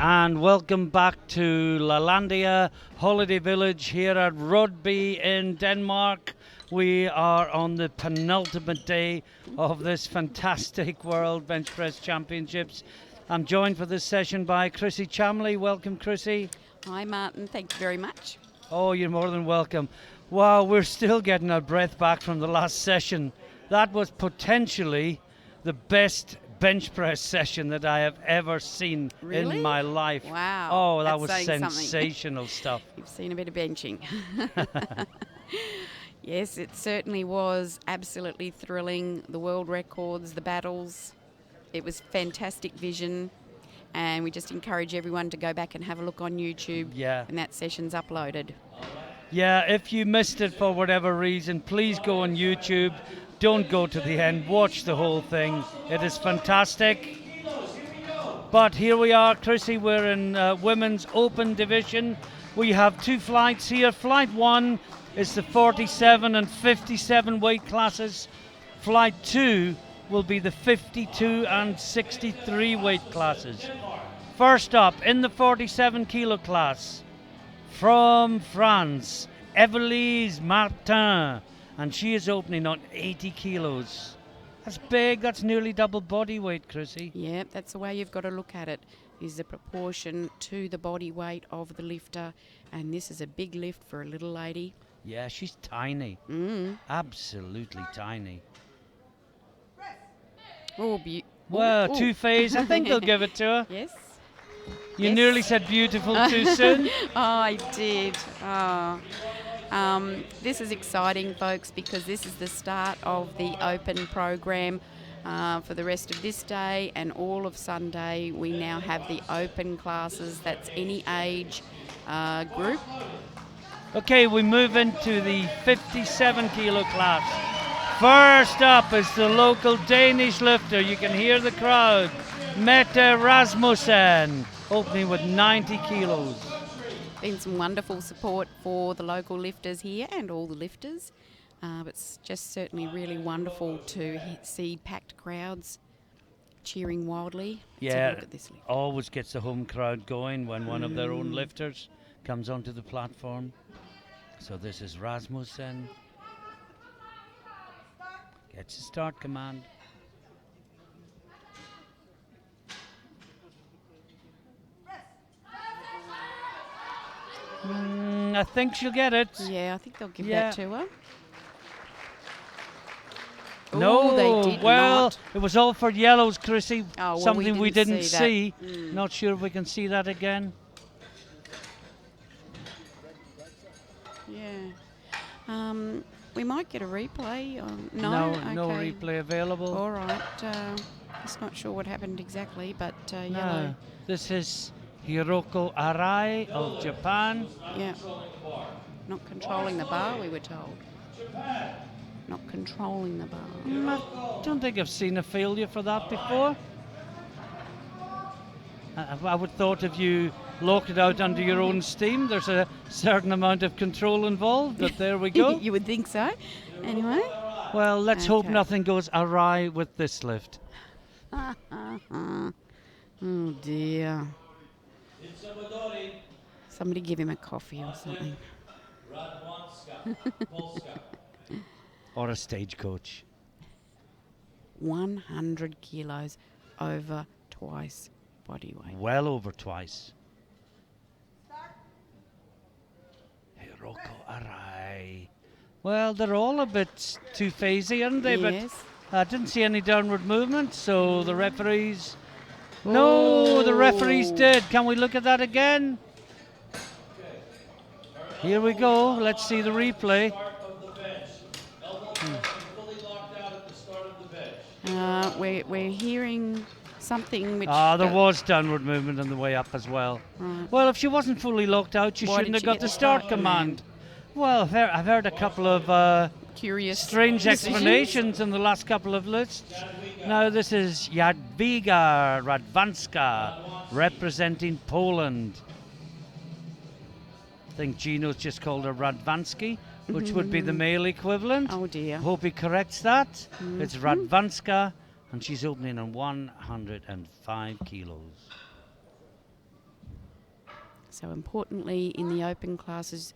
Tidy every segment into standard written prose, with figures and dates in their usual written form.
and welcome back to Lalandia Holiday Village here at Rugby in Denmark. We are on the penultimate day of this fantastic World Bench Press Championships. I'm joined for this session by Chrissy Chamley. Welcome, Chrissy. Hi, Martin. Thank you very much. Oh, you're more than welcome. Wow, we're still getting our breath back from the last session. That was potentially the best bench press session that I have ever seen Really? in my life. Wow. Oh, that That's was saying something. sensational stuff. You've seen a bit of benching. Yes, it certainly was absolutely thrilling. The world records, the battles. It was fantastic vision. And we just encourage everyone to go back and have a look on YouTube Yeah. when that session's uploaded. Yeah, if you missed it for whatever reason, please go on YouTube. Don't go to the end. Watch the whole thing. It is fantastic. But here we are, Chrissy. We're in women's open division. We have two flights here. Flight 1 is the 47 and 57 weight classes. Flight 2 will be the 52 and 63 weight classes. First up, in the 47 kilo class, from France, Evelise Martin, and she is opening on 80 kilos. That's big. That's nearly double body weight, Chrissy. Yeah, that's the way you've got to look at it, is the proportion to the body weight of the lifter. And this is a big lift for a little lady. Yeah, she's tiny. Absolutely tiny. Oh, Well, ooh. two-phase. I think they'll give it to her. Yes. You Yes. nearly said beautiful too soon. Oh, I did. Oh. This is exciting, folks, because this is the start of the open program for the rest of this day and all of Sunday. We now have the open classes. That's any age group. Okay, we move into the 57 kilo class. First up is the local Danish lifter. You can hear the crowd. Mette Rasmussen, opening with 90 kilos. Been some wonderful support for the local lifters here and all the lifters. It's just certainly really wonderful to see packed crowds cheering wildly. Let's have a Yeah, look at this lift. always gets the home crowd going when one of their own lifters comes onto the platform. So this is Rasmussen. Gets a start command. I think she'll get it. Yeah, I think they'll give Yeah. that to her. No, Ooh, they did well, not. it was all for yellows, Chrissy. Oh, well, Something we didn't see. that. Not sure if we can see that again. Yeah. We might get a replay. No Okay. replay available. All right. Just not sure what happened exactly, but No. yellow. This is Hiroko Arai of Japan. Yeah. Not controlling the bar, we were told. Not controlling the bar. I don't think I've seen a failure for that before. I would thought if you locked it out under your own steam, there's a certain amount of control involved, but there we go. You would think so. Anyway. Well, let's hope Okay. nothing goes awry with this lift. Oh dear. Somebody give him a coffee or something. Or a stagecoach. 100 kilos over twice body weight. Well over twice. Hiroko Arai. Well, they're all a bit too phasey, aren't they? Yes. But I didn't see any downward movement, so the referees... No, the referees Oh. did. Can we look at that again? Here we go. Let's see the replay. We're hearing something which... There was downward movement on the way up as well. Right. Well, if she wasn't fully locked out, she Why shouldn't did have she got get the the start start command. command? Well, I've heard a couple of Curious strange decisions. explanations in the last couple of lists. Now this is Jadwiga Radwanska representing Poland. I think Gino's just called her Radwanski, which would be the male equivalent. Oh dear. Hope he corrects that. It's Radwanska, and she's opening on 105 kilos. So importantly, in the open classes,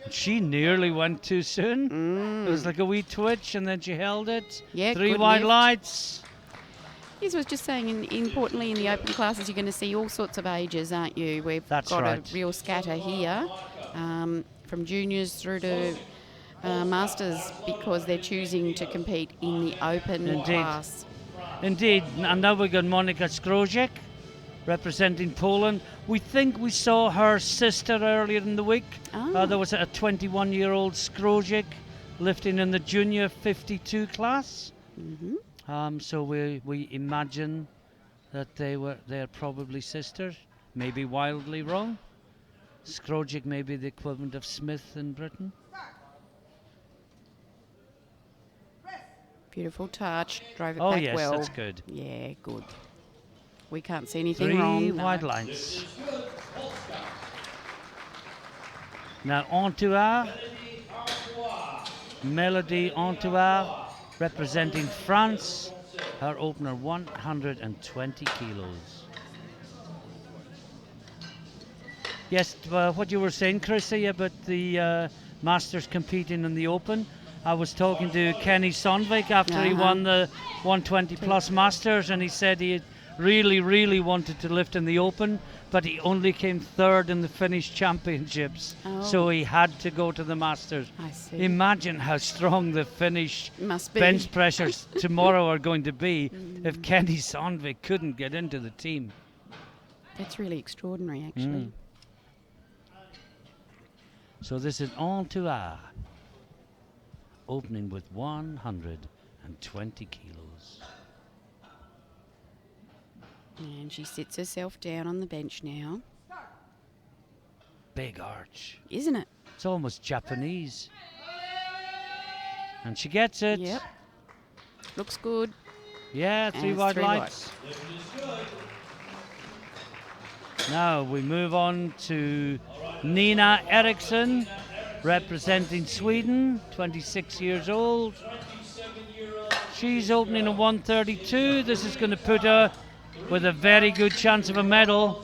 She nearly went too soon. It was like a wee twitch, and then she held it. Yeah, 3 good wide lift. lights. Yes, I was just saying, importantly, in the open classes, you're going to see all sorts of ages, aren't you? We've That's got right. a real scatter here, from juniors through to masters, because they're choosing to compete in the open Indeed. class. Indeed, and now we've got Monika Skroziek representing Poland. We think we saw her sister earlier in the week. There was a 21-year-old Skroziek lifting in the junior 52 class. So we imagine that they're probably sisters. Maybe wildly wrong. Skroziek may be the equivalent of Smith in Britain. Beautiful touch, drove it Oh back yes, well. that's good. Yeah, good. We can't see anything 3 wrong. no. wide lines. Now Antoine, Melody Antoine, representing France. Her opener 120 kilos. Yes, what you were saying, Chrissy, about the Masters competing in the Open. I was talking to Kenny Sonvik after he won the 120 plus Masters, and he said he really wanted to lift in the Open, but he only came third in the Finnish Championships, so he had to go to the Masters. I see. Imagine how strong the Finnish Must be. bench pressures tomorrow are going to be if Kenny Sonvik couldn't get into the team. That's really extraordinary, actually. So this is Antoine, opening with 120 kilos. And she sits herself down on the bench now. Big arch. Isn't it? It's almost Japanese. And she gets it. Yep. Looks good. Yeah, And 3 it's wide 3 lights. Now we move on to Nina Eriksson, representing Sweden, 26 years old. She's opening a 132. This is going to put her with a very good chance of a medal.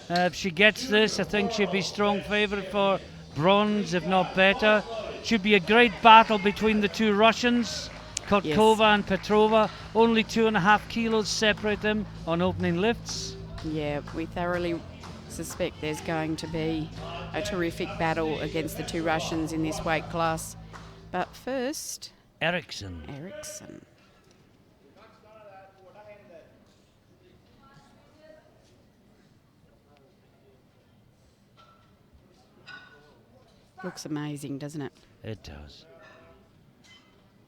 If she gets this, I think she'd be strong favourite for bronze, if not better. Should be a great battle between the two Russians, Kotkova and Petrova. Only 2.5 kilos separate them on opening lifts. Yeah, we thoroughly suspect there's going to be a terrific battle against the two Russians in this weight class. But first, Eriksson. Eriksson. Looks amazing, doesn't it? It does.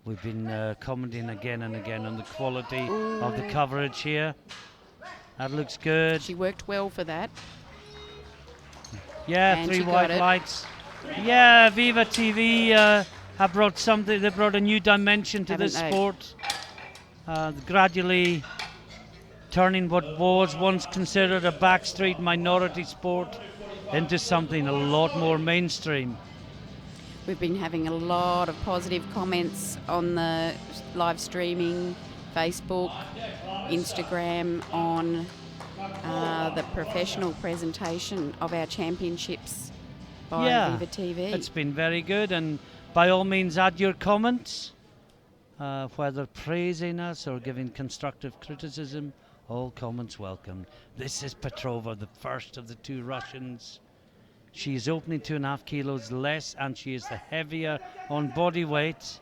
We've been commenting again and again on the quality of the coverage here. That looks good. She worked well for that. Yeah, And 3 she wide got it. lights. Yeah, Viva TV have brought something. They brought a new dimension to this Haven't they? sport. Gradually turning what was once considered a backstreet minority sport into something a lot more mainstream. We've been having a lot of positive comments on the live streaming, Facebook, Instagram, on the professional presentation of our championships by Viva TV. It's been very good, and by all means add your comments, whether praising us or giving constructive criticism. All comments welcome. This is Petrova, the first of the two Russians. She is opening 2.5 kilos less, and she is the heavier on body weight,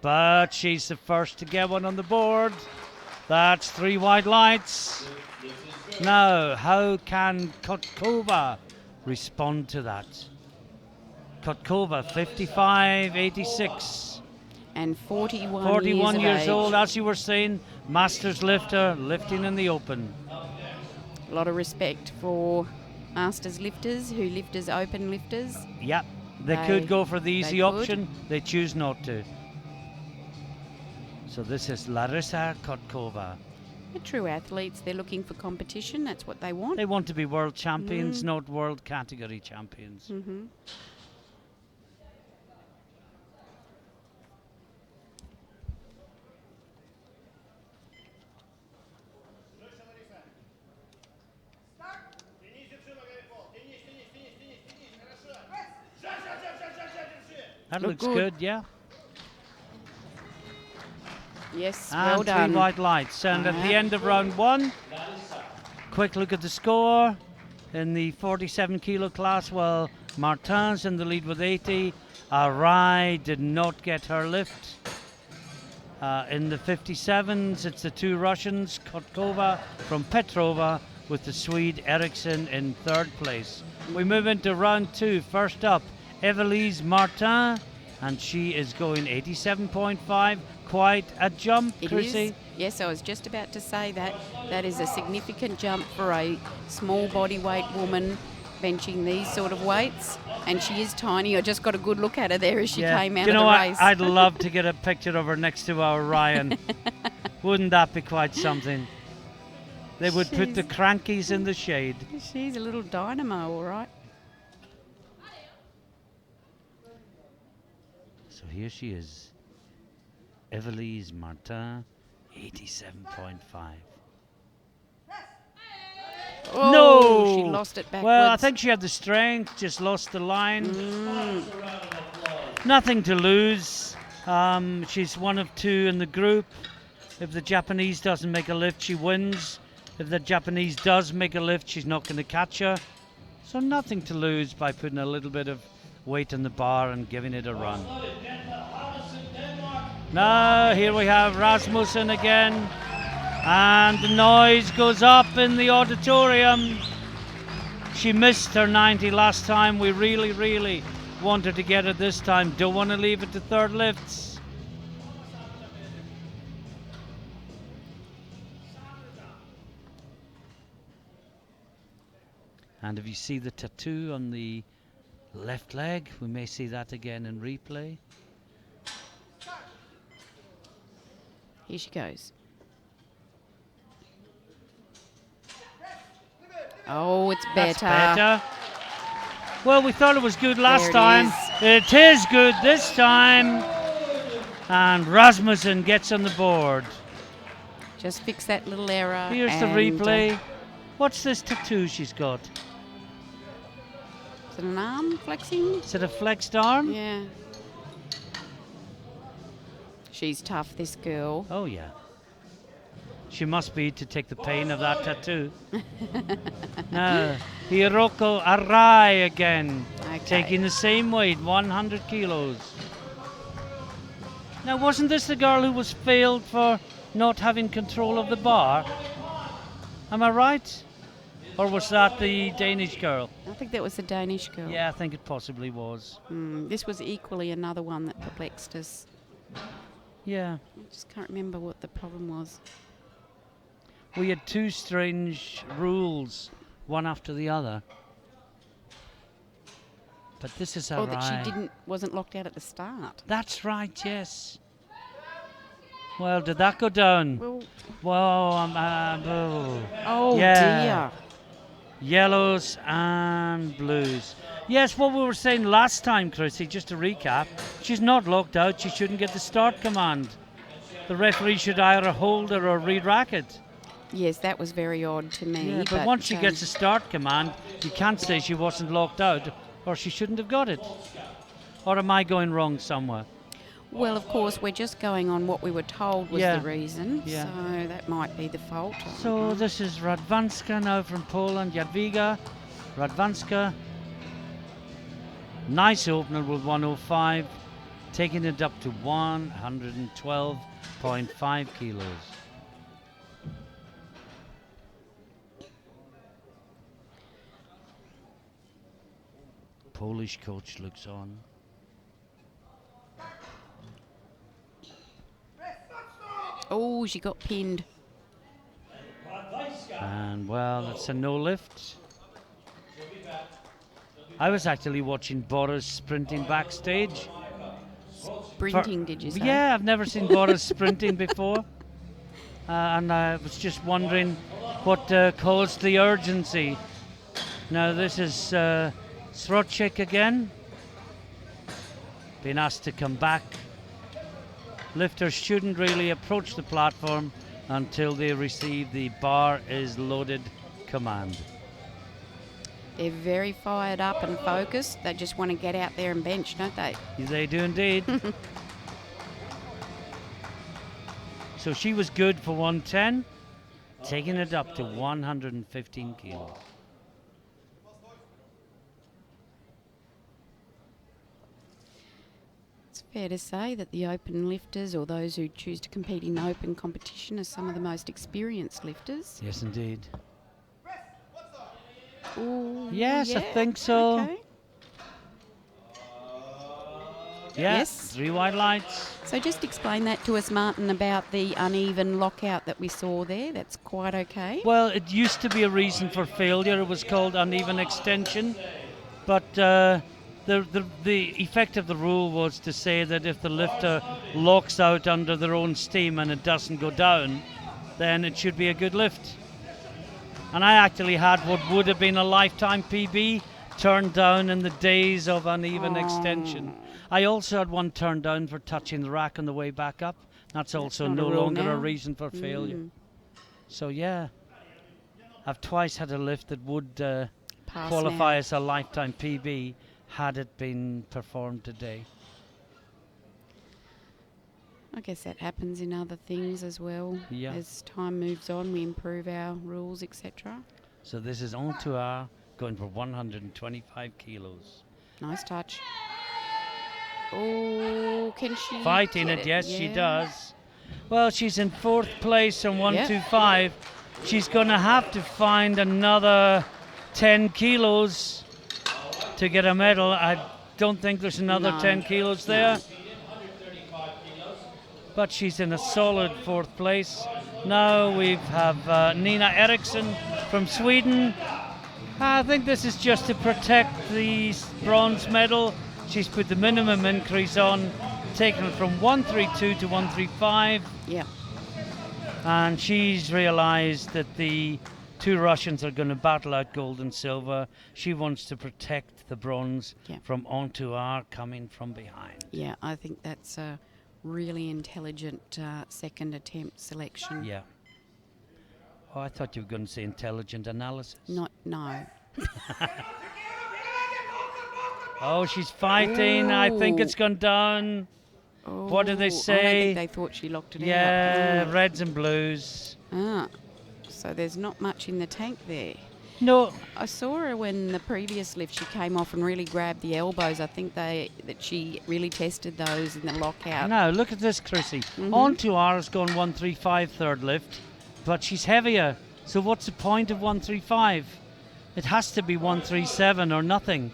but she's the first to get one on the board. That's 3 wide lights. Now, how can Kotkova respond to that? Kotkova, 55.86. And 41, 41 years of old, age. as you were saying, Masters lifter, lifting in the Open. A lot of respect for Masters lifters who lift as open lifters. Yep, they could go for the easy option. They choose not to. So this is Larissa Kotkova. They're true athletes. They're looking for competition. That's what they want. They want to be world champions, not world category champions. Mm-hmm. That Look looks good. good, yeah. Yes, And well 3 done. white lights. And at the Yeah. end of round 1, quick look at the score. In the 47 kilo class, well, Martin's in the lead with 80. Arai did not get her lift. In the 57s, it's the 2 Russians, Kotkova from Petrova, with the Swede Eriksson in 3rd place. We move into round 2. First up, Evelise Martin, and she is going 87.5. Quite a jump, It Chrissy. is. Yes, I was just about to say that. That is a significant jump for a small body weight woman benching these sort of weights. And she is tiny. I just got a good look at her there as she came out Do you of know the what? race. I'd love to get a picture of her next to our Ryan. Wouldn't that be quite something? They would put the She's- crankies in the shade. She's a little dynamo, all right. So here she is. Evelise Martin, 87.5. Oh, No! she lost it backwards. Well, I think she had the strength, just lost the line. Mm. Nothing to lose. She's one of 2 in the group. If the Japanese doesn't make a lift, she wins. If the Japanese does make a lift, she's not going to catch her. So nothing to lose by putting a little bit of weight in the bar and giving it a run. Now here we have Rasmussen again, and the noise goes up in the auditorium. She missed her 90 last time. We really wanted to get it this time. Don't want to leave it to 3rd lifts. And if you see the tattoo on the left leg, we may see that again in replay. Here she goes. Oh, it's better. That's better. Well, we thought it was good last There it time. is. It is good this time. And Rasmussen gets on the board. Just fix that little error. Here's the and, replay. What's this tattoo she's got? Is it an arm flexing? Is it a flexed arm? Yeah. She's tough, this girl. Oh, yeah. She must be to take the pain of that tattoo. Now, Hiroko Arai again, Okay. taking the same weight, 100 kilos. Now, wasn't this the girl who was failed for not having control of the bar? Am I right? Or was that the Danish girl? I think that was the Danish girl. Yeah, I think it possibly was. This was equally another one that perplexed us. Yeah. I just can't remember what the problem was. We had 2 strange rules, one after the other. But this is Oh, Arai. that she wasn't locked out at the start. That's right, yes. Well, did that go down? Well, Oh. oh Yeah. dear. Yellows and blues. Yes, what we were saying last time, Chrissy, just to recap, she's not locked out. She shouldn't get the start command. The referee should either hold her or re-rack it. Yes, that was very odd to me. Yeah, but once she gets a start command, you can't say she wasn't locked out or she shouldn't have got it. Or am I going wrong somewhere? Well, of course, we're just going on what we were told was Yeah. the reason. Yeah. So that might be the fault. I don't So know. this is Radwanska now from Poland, Jadwiga. Radwanska. Nice opener with 105, taking it up to 112.5 kilos. Polish coach looks on. Oh, she got pinned. And well, that's a no lift. I was actually watching Boris sprinting backstage. Sprinting, did you say? Yeah, I've never seen Boris sprinting before. And I was just wondering what caused the urgency. Now this is Srocek again. Being asked to come back. Lifters shouldn't really approach the platform until they receive the bar is loaded command. They're very fired up and focused. They just want to get out there and bench, don't they? They do indeed. So she was good for 110, taking it up to 115 kilos. It's fair to say that the open lifters, or those who choose to compete in open competition, are some of the most experienced lifters. Yes, indeed. Ooh, Yes, I yeah, think so. Okay. Yeah, Yes. 3 white lights. So just explain that to us, Martin, about the uneven lockout that we saw there. That's quite okay. Well, it used to be a reason for failure. It was called uneven extension. But the effect of the rule was to say that if the lifter locks out under their own steam and it doesn't go down, then it should be a good lift. And I actually had what would have been a lifetime PB turned down in the days of uneven extension. I also had one turned down for touching the rack on the way back up. That's also not a no rule longer now. a reason for failure. So yeah, I've twice had a lift that would Pass qualify now. as a lifetime PB had it been performed today. I guess that happens in other things as well. Yeah. As time moves on, we improve our rules, etc. So this is Ontoir going for 125 kilos. Nice touch. Oh, can she Fighting get it, yes, she Yeah. does. Well, she's in 4th place on 125. She's going to have to find another 10 kilos to get a medal. I don't think there's another No. 10 kilos there. But she's in a solid 4th place. Now we have Nina Eriksson from Sweden. I think this is just to protect the bronze medal. She's put the minimum increase on, taken it from 132 to 135. Yeah. And she's realized that the 2 Russians are going to battle out gold and silver. She wants to protect the bronze Yeah. from Ontoir coming from behind. Yeah, I think that's a really intelligent second attempt selection. Yeah. Oh, I thought you were going to say intelligent analysis. No. Oh, she's fighting. I think Ooh. it's gone down. What do they Oh, I don't say? think they thought she locked it Yeah, out. reds and blues. So there's not much in the tank there. No, I saw her when the previous lift she came off and really grabbed the elbows. I think that she really tested those in the lockout. now look at this, Chrissy. Ontoir has gone 135 third lift, but she's heavier. So what's the point of 135? It has to be 137 or nothing.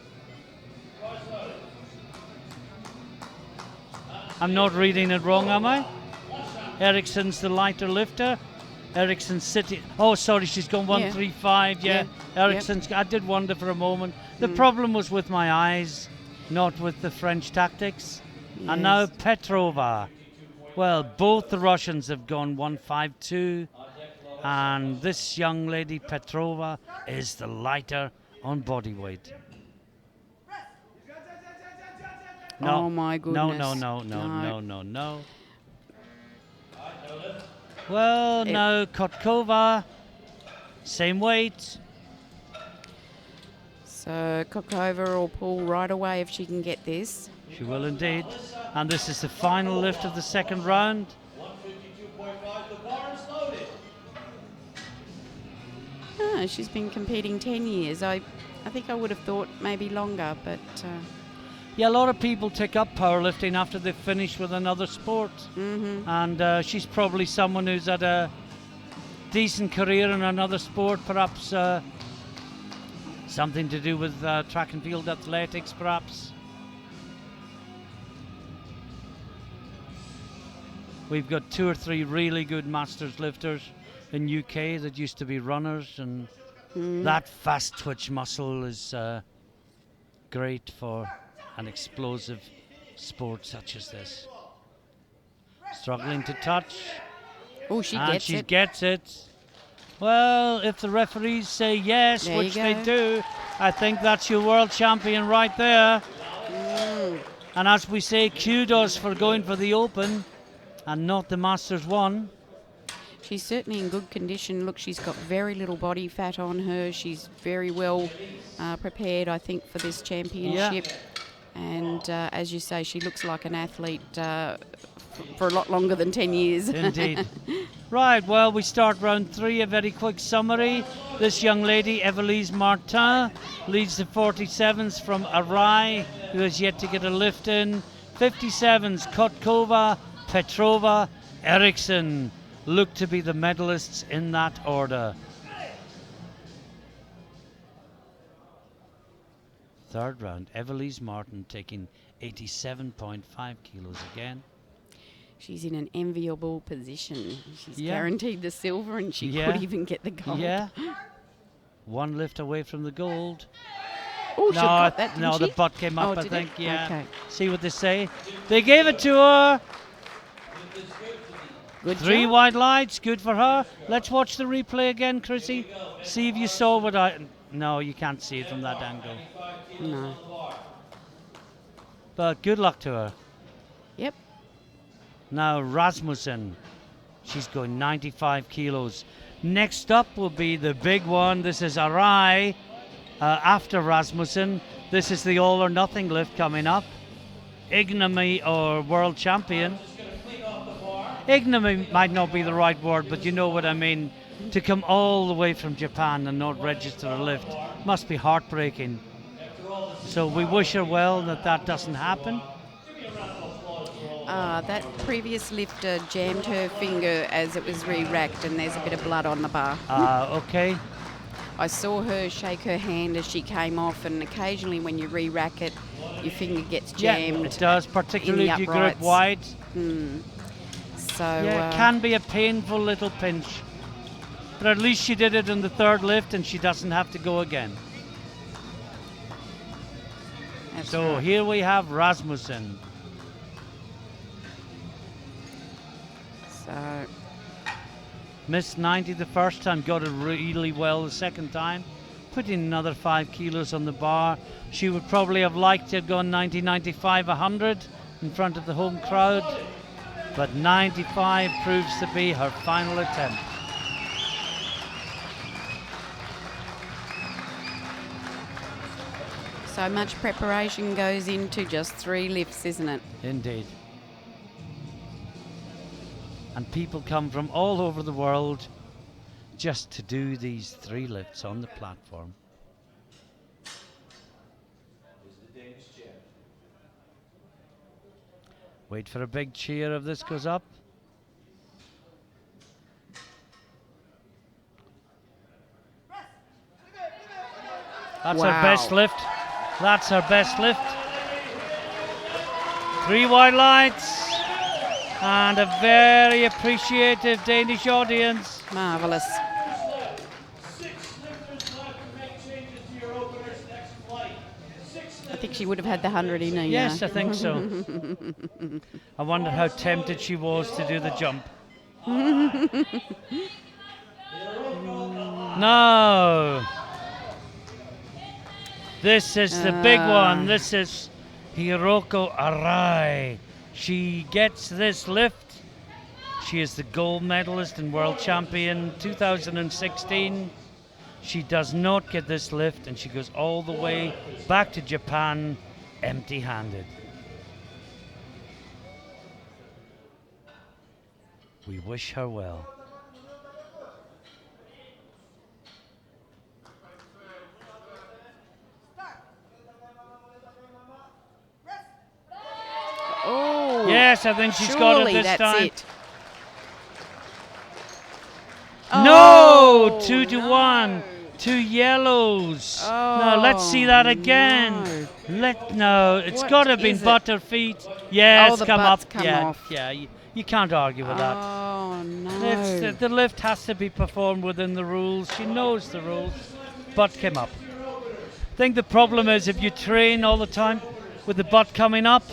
I'm not reading it wrong, am I? Eriksson's the lighter lifter. Eriksson's sitting. Oh, sorry, she's gone 135. Yeah, Eriksson's. I did wonder for a moment. The problem was with my eyes, not with the French tactics. And now Yes. Petrova. Well, both the Russians have gone 152, and this young lady Petrova is the lighter on body weight. No, Oh my no, goodness. no. Well, now Kotkova, same weight. So Kokova will pull right away if she can get this. She will indeed. And this is the final lift of the second round. She's been competing 10 years. I think I would have thought maybe longer, but Yeah, a lot of people take up powerlifting after they finish with another sport. And she's probably someone who's had a decent career in another sport, perhaps something to do with track and field athletics, perhaps. We've got 2 or 3 really good masters lifters in UK that used to be runners, and that fast twitch muscle is great for an explosive sport such as this. Struggling to touch, oh, she and gets she it. gets it. Well, if the referees say yes, There you which they go. do, I think that's your world champion right there. And as we say, kudos for going for the Open and not the Masters 1. She's certainly in good condition. Look, she's got very little body fat on her. She's very well prepared, I think, for this championship. And as you say, she looks like an athlete for a lot longer than 10 years. Indeed. Right, well, we start round 3. A very quick summary. This young lady, Evelise Martin, leads the 47s from Arai, who has yet to get a lift in. 57s, Kotkova, Petrova, Eriksson look to be the medalists in that order. Third round, Evelise Martin taking 87.5 kilos again. She's in an enviable position. She's Yeah. guaranteed the silver, and she Yeah. could even get the gold. Yeah. One lift away from the gold. Oh, she got that, didn't no, she? the butt came up, Oh, I did think. it? Yeah. Okay. See what they say. They gave it to her. Good 3 job. wide lights, good for her. Let's watch the replay again, Chrissy. See if you saw what I... No, you can't see it from that angle. No. But good luck to her. Yep. Now Rasmussen. She's going 95 kilos. Next up will be the big one. This is Arai after Rasmussen. This is the all or nothing lift coming up. Ignomy or world champion. Ignomy might not be the right word, but you know what I mean. To come all the way from Japan and not register a lift must be heartbreaking. So we wish her well that doesn't happen. That previous lifter jammed her finger as it was re-racked, and there's a bit of blood on the bar. Okay. I saw her shake her hand as she came off, and occasionally when you re-rack it, your finger gets jammed. Yeah, it does, particularly in if the you grip uprights. wide. So Yeah, it can be a painful little pinch. But at least she did it in the third lift and she doesn't have to go again. that's So right. here we have Rasmussen. So Missed 90 the first time, got it really well the second time. Put in another 5 kilos on the bar. She would probably have liked to have gone 90, 95, 100 in front of the home crowd. But 95 proves to be her final attempt. so much preparation goes into just 3 lifts, isn't it? Indeed. And people come from all over the world just to do these 3 lifts on the platform. Wait for a big cheer if this goes up. That's her Wow. best lift. That's her best lift. 3 wide lights. And a very appreciative Danish audience. Marvellous. I think she would have had the 100 in her. Yes, I think so. I wonder how tempted she was to do the jump. No. This is the big one. This is Hiroko Arai. She gets this lift. She is the gold medalist and world champion 2016. She does not get this lift and she goes all the way back to Japan empty-handed. We wish her well. Oh, Yes, I think she's got it surely this that's time. it. No! Oh, 2 to no. 1. 2 yellows. No, let's see that again. no. No, it's What got to have been is it? butter feet. Yeah, Oh, it's the come butt's up. come yeah, off. yeah. You can't argue with that. Oh, no. It's, the lift has to be performed within the rules. She knows the rules. Butt came up. I think the problem is if you train all the time with the butt coming up,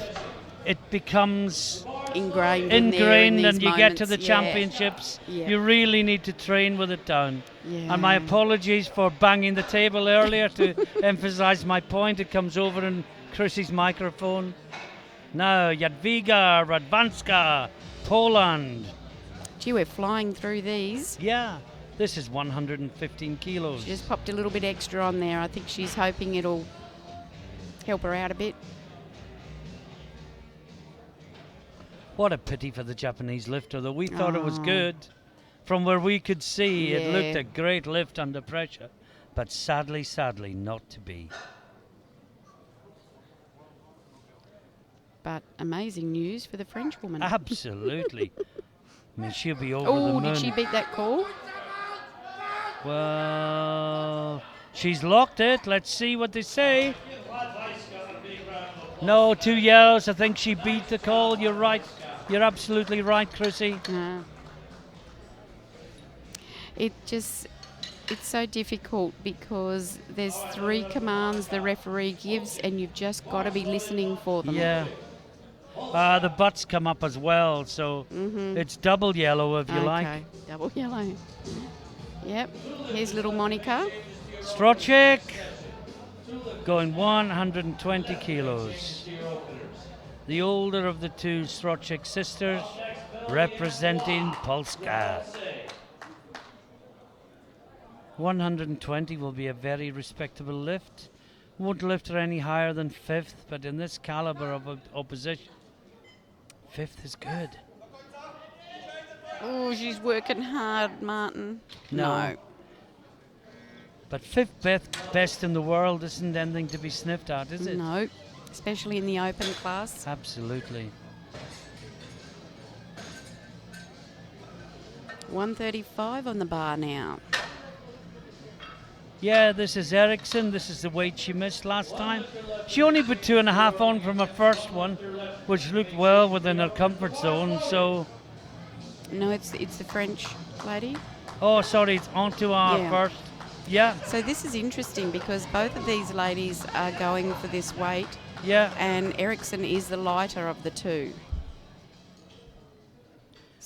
it becomes ingrained in there in ingrained, and these you get to moments, the yeah. championships, Yeah. you really need to train with it down. Yeah. And my apologies for banging the table earlier to emphasize my point. It comes over in Chrissy's microphone. Now, Jadwiga Radwanska, Poland. Gee, we're flying through these. Yeah, this is 115 kilos. She just popped a little bit extra on there. I think she's hoping it'll help her out a bit. What a pity for the Japanese lifter, though. We thought it was Oh. good. From where we could see, it looked Yeah. a great lift under pressure. But sadly, not to be. But amazing news for the French woman. Absolutely. I mean, she'll be over the Oh, moon. did she beat that call? Well, she's locked it. Let's see what they say. No, 2 yellows. I think she beat the call. You're right. You're absolutely right, Chrissy. It's so difficult because there's 3 commands the referee gives and you've just got to be listening for them. Yeah. The butts come up as well, so it's double yellow if you like. Okay, double yellow. Yep, here's little Monica. Strocek going 120 kilos. The older of the 2 Strocek sisters representing Polska. 120 will be a very respectable lift. Won't lift her any higher than 5th, but in this caliber of opposition, 5th is good. Oh, she's working hard, Martin. No. But 5th best in the world isn't anything to be sniffed at, is it? No, especially in the open class. Absolutely. 135 on the bar now. Yeah, this is Eriksson. This is the weight she missed last time. She only put 2.5 on from her first one, which looked well within her comfort zone. So, No, it's the French lady. oh, sorry, it's Antoine Yeah. first. Yeah, So this is interesting because both of these ladies are going for this weight, yeah. and Eriksson is the lighter of the 2.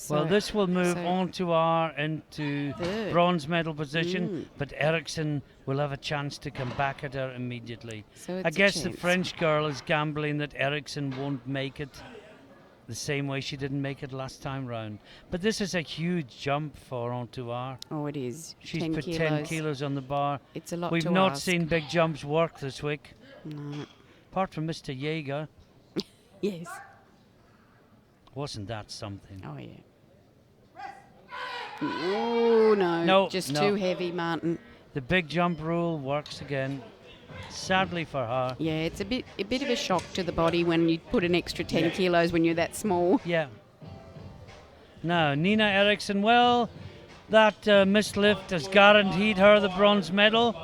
Well, this will move so- Antoine into Third. bronze medal position, but Eriksson will have a chance to come back at her immediately. So it's I a guess the chance. French girl is gambling that Eriksson won't make it the same way she didn't make it last time round. But this is a huge jump for Antoine. Oh, it is. She's 10 put kilos. 10 kilos on the bar. It's a lot We've to not ask. seen big jumps work this week, No. apart from Mr. Jaeger. Yes. Wasn't that something? Oh, yeah. Oh, no. No, Just no. too heavy, Martin. The big jump rule works again. Sadly for her. Yeah, it's a bit of a shock to the body when you put an extra 10 kilos when you're that small. Yeah. Now, Nina Eriksson, well, that missed lift has guaranteed her the bronze medal.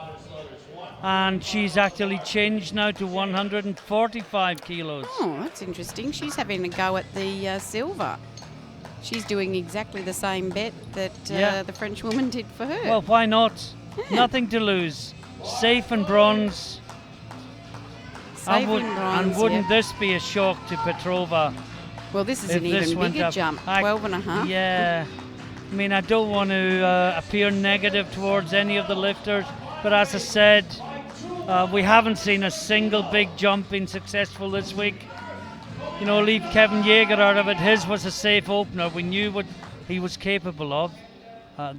And she's actually changed now to 145 kilos. Oh, that's interesting. She's having a go at the silver. She's doing exactly the same bet that Yeah. the French woman did for her. Well, why not? Nothing to lose. Safe and bronze. Safe and in bronze, wouldn't yep. this be a shock to Petrova? Well, this is if an this even went bigger up? jump, 12 and a half. Yeah. I mean, I don't want to appear negative towards any of the lifters, but as I said, we haven't seen a single big jump being successful this week. You know, leave Kevin Jaeger out of it. His was a safe opener. We knew what he was capable of.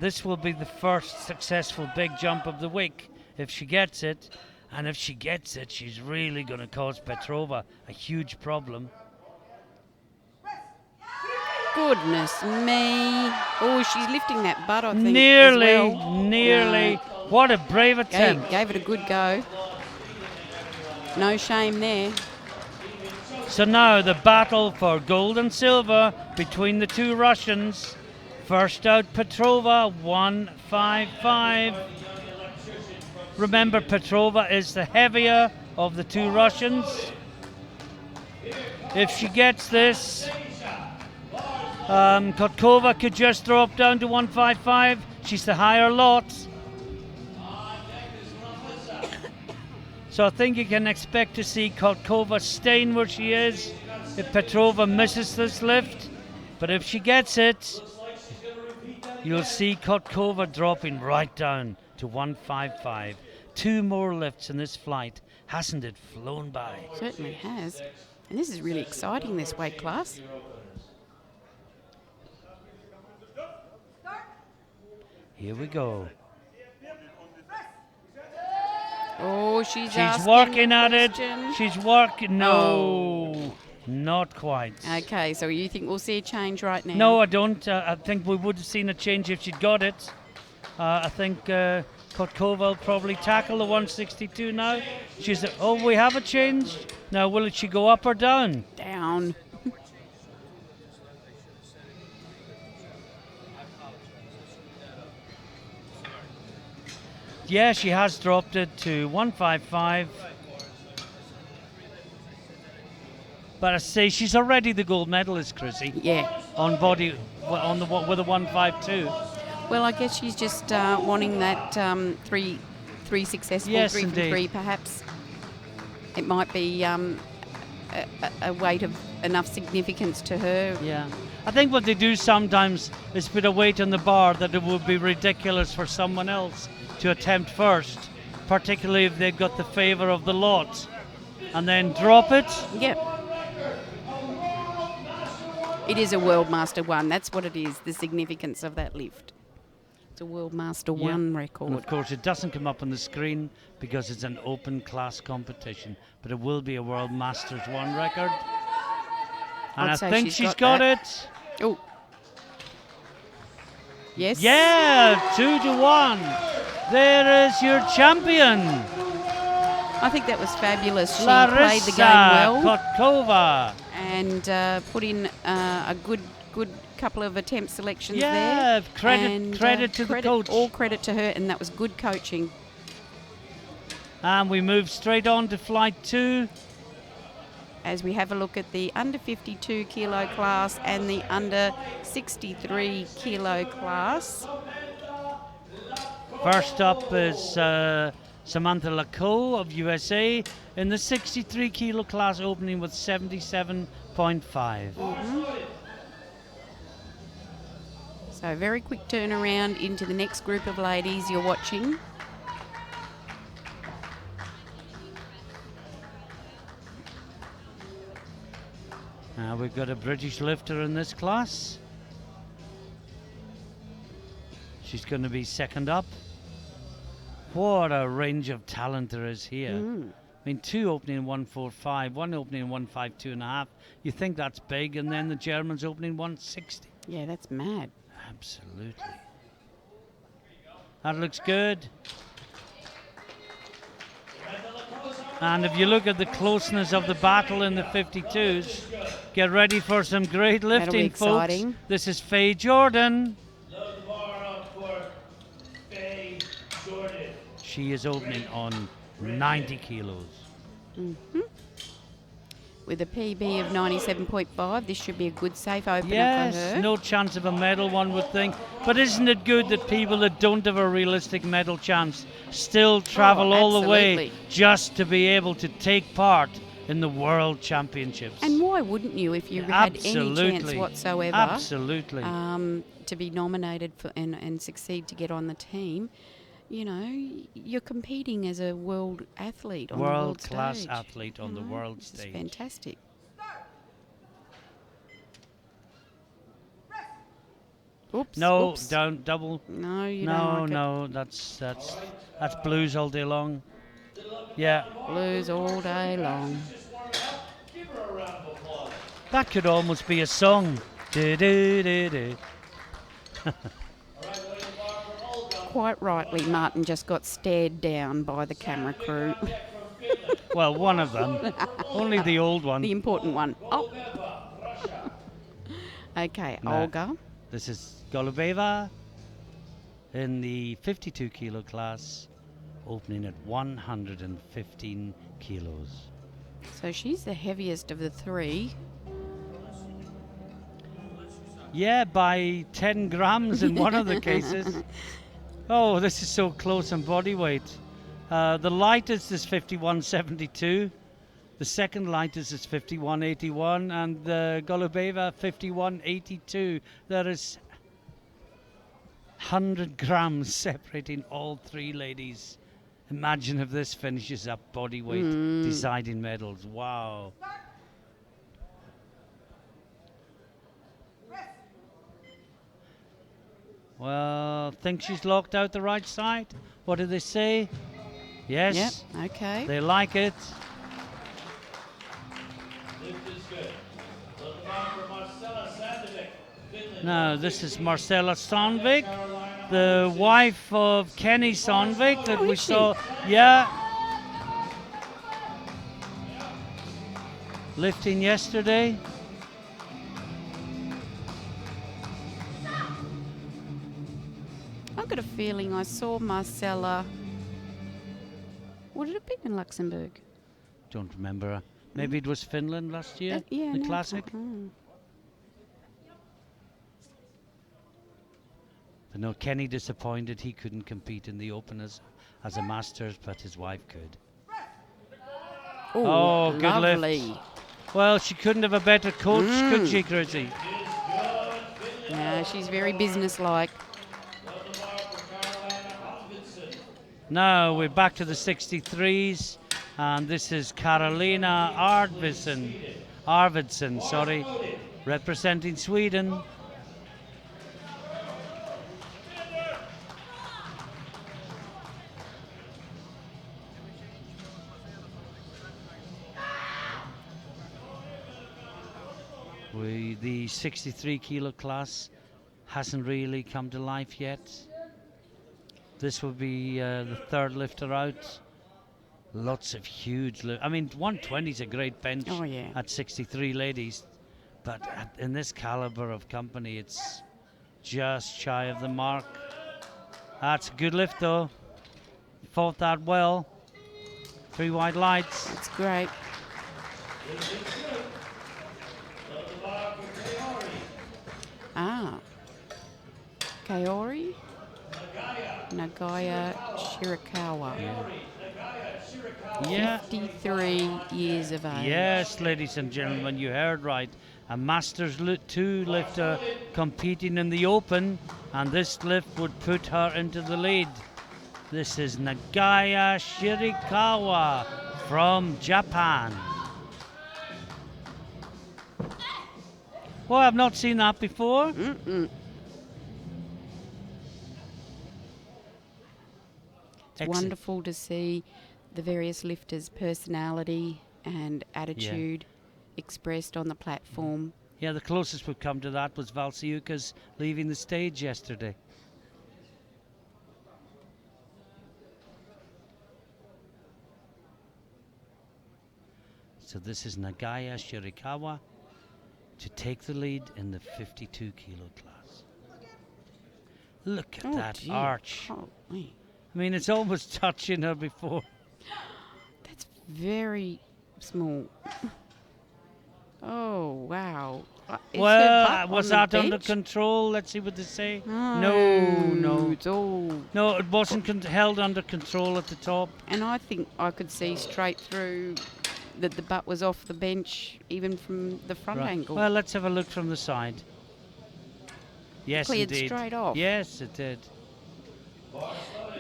This will be the first successful big jump of the week if she gets it. And if she gets it, she's really going to cause Petrova a huge problem. Goodness me. Oh, she's lifting that butt, I think. Nearly, as well. nearly. No. What a brave attempt. Gave it a good go. No shame there. So now the battle for gold and silver between the 2 Russians. First out, Petrova, 155. Remember, Petrova is the heavier of the 2 Russians. If she gets this, Kotkova could just drop down to 155. She's the higher lot. So I think you can expect to see Kotkova staying where she is if Petrova misses this lift. But if she gets it, you'll see Kotkova dropping right down to 155. 2 more lifts in this flight. Hasn't it flown by? Certainly has. And this is really exciting, this weight class. Here we go. Oh, she's She's asking working a at it. question. She's working. No, not quite. Okay, so you think we'll see a change right now? No, I don't. I think we would have seen a change if she'd got it. I think Kotkova will probably tackle the 162 now. She's. Oh, we have a change. Now, will she go up or down? Down. Yeah, she has dropped it to 155. But I say she's already the gold medalist, Chrissy, Yeah. on body on the with a 152. Well, I guess she's just wanting that three successful, Yes, 3 from indeed. 3 perhaps. It might be a weight of enough significance to her. Yeah. I think what they do sometimes is put a weight on the bar that it would be ridiculous for someone else to attempt first, particularly if they've got the favour of the lot, and then drop it. Yep. It is a World Master 1. That's what it is, the significance of that lift. It's a World Master 1 record. And of course, it doesn't come up on the screen because it's an open class competition, but it will be a World Masters 1 record. And I'd I say think she's got that. it. Oh. Yes. Yeah, 2-1. There is your champion, I think that was fabulous. She Larissa played the game well Kotkova. and put in a good couple of attempt selections there. Yeah, credit And, to the coach. All credit to her, and that was good coaching. And we move straight on to flight 2. As we have a look at the under 52 kilo class and the under 63 kilo class. First up is Samantha Laco of USA in the 63 kilo class, opening with 77.5. So very quick turnaround into the next group of ladies you're watching. Now we've got a British lifter in this class. She's going to be second up. What a range of talent there is here. I mean, 2 opening in 145, 1 opening in 152.5. You think that's big, and then the Germans opening 160. Yeah, that's mad. Absolutely. That looks good. And if you look at the closeness of the battle in the 52s, get ready for some great lifting, folks. exciting. This is Faye Jordan. She is opening on 90 kilos. With a PB of 97.5, this should be a good safe opener for Yes, her. no chance of a medal, one would think. But isn't it good that people that don't have a realistic medal chance still travel all the way absolutely. just to be able to take part in the World Championships? And why wouldn't you if you had any chance Absolutely. whatsoever Absolutely. to be nominated for and succeed to get on the team? You know, you're competing as a world athlete on the world World-class stage. athlete on the world It's stage. fantastic. Oops. No, oops. don't double. No, you No, don't like no, that's blues all day long. Yeah, it. Blues all day long. that could almost be a song. Do, do, do, do. Quite rightly, Martin just got stared down by the camera crew. Well, one of them. Only the old one. The important one. Oh. Okay, No. Olga. This is Golubeva in the 52 kilo class, opening at 115 kilos. So she's the heaviest of the 3. Yeah, by 10 grams in one of the cases. Oh, this is so close on body weight. The lightest is 51.72. The second lightest is 51.81, and the Golubeva 51.82. There is 100 grams separating all 3 ladies. Imagine if this finishes up body weight deciding medals. Wow. Well, think she's locked out the right side. What do they say? Yes. Yep, okay. They like it. Now, this is Marcella Sandvik, the wife of Kenny Sandvik that Oh, we is she? saw. Yeah. Lifting yesterday. I've got a feeling I saw Marcella. Would it have been in Luxembourg? Don't remember. Maybe it was Finland last year, Yeah, the no, classic. mm. But no, Kenny disappointed he couldn't compete in the Open as a Masters, but his wife could. Ooh, Oh, good lift. lovely. Well, she couldn't have a better coach, could she, Chrissy? Yeah, she's very businesslike. Now we're back to the 63s, and this is Carolina Arvidsson, sorry, representing Sweden. The 63 kilo class hasn't really come to life yet. This will be the third lifter out. Lots of huge I mean, 120 is a great bench Oh, yeah. at 63 ladies, but in this caliber of company, it's just shy of the mark. That's a good lift, though. Fought that well. 3 wide lights. That's great. Ah. Kaori? Nagaya Shirakawa. Yeah. 53 years of age. Yes, ladies and gentlemen, you heard right. A Masters 2 lifter competing in the Open, and this lift would put her into the lead. This is Nagaya Shirakawa from Japan. Well, I've not seen that before. It's wonderful to see the various lifters' personality and attitude expressed on the platform. Yeah, the closest we've come to that was Valsiukas leaving the stage yesterday. So this is Nagaya Shirakawa to take the lead in the 52 kilo class. Look at that dear. arch. Holy. I mean, it's almost touching her before. That's very small. Oh, wow. Is her Well, butt was on the that under bench? control? Let's see what they say. No. It's all. No, it wasn't held under control at the top. And I think I could see straight through that the butt was off the bench, even from the front Right. angle. Well, let's have a look from the side. Yes, Cleared indeed. straight off. Yes, it did.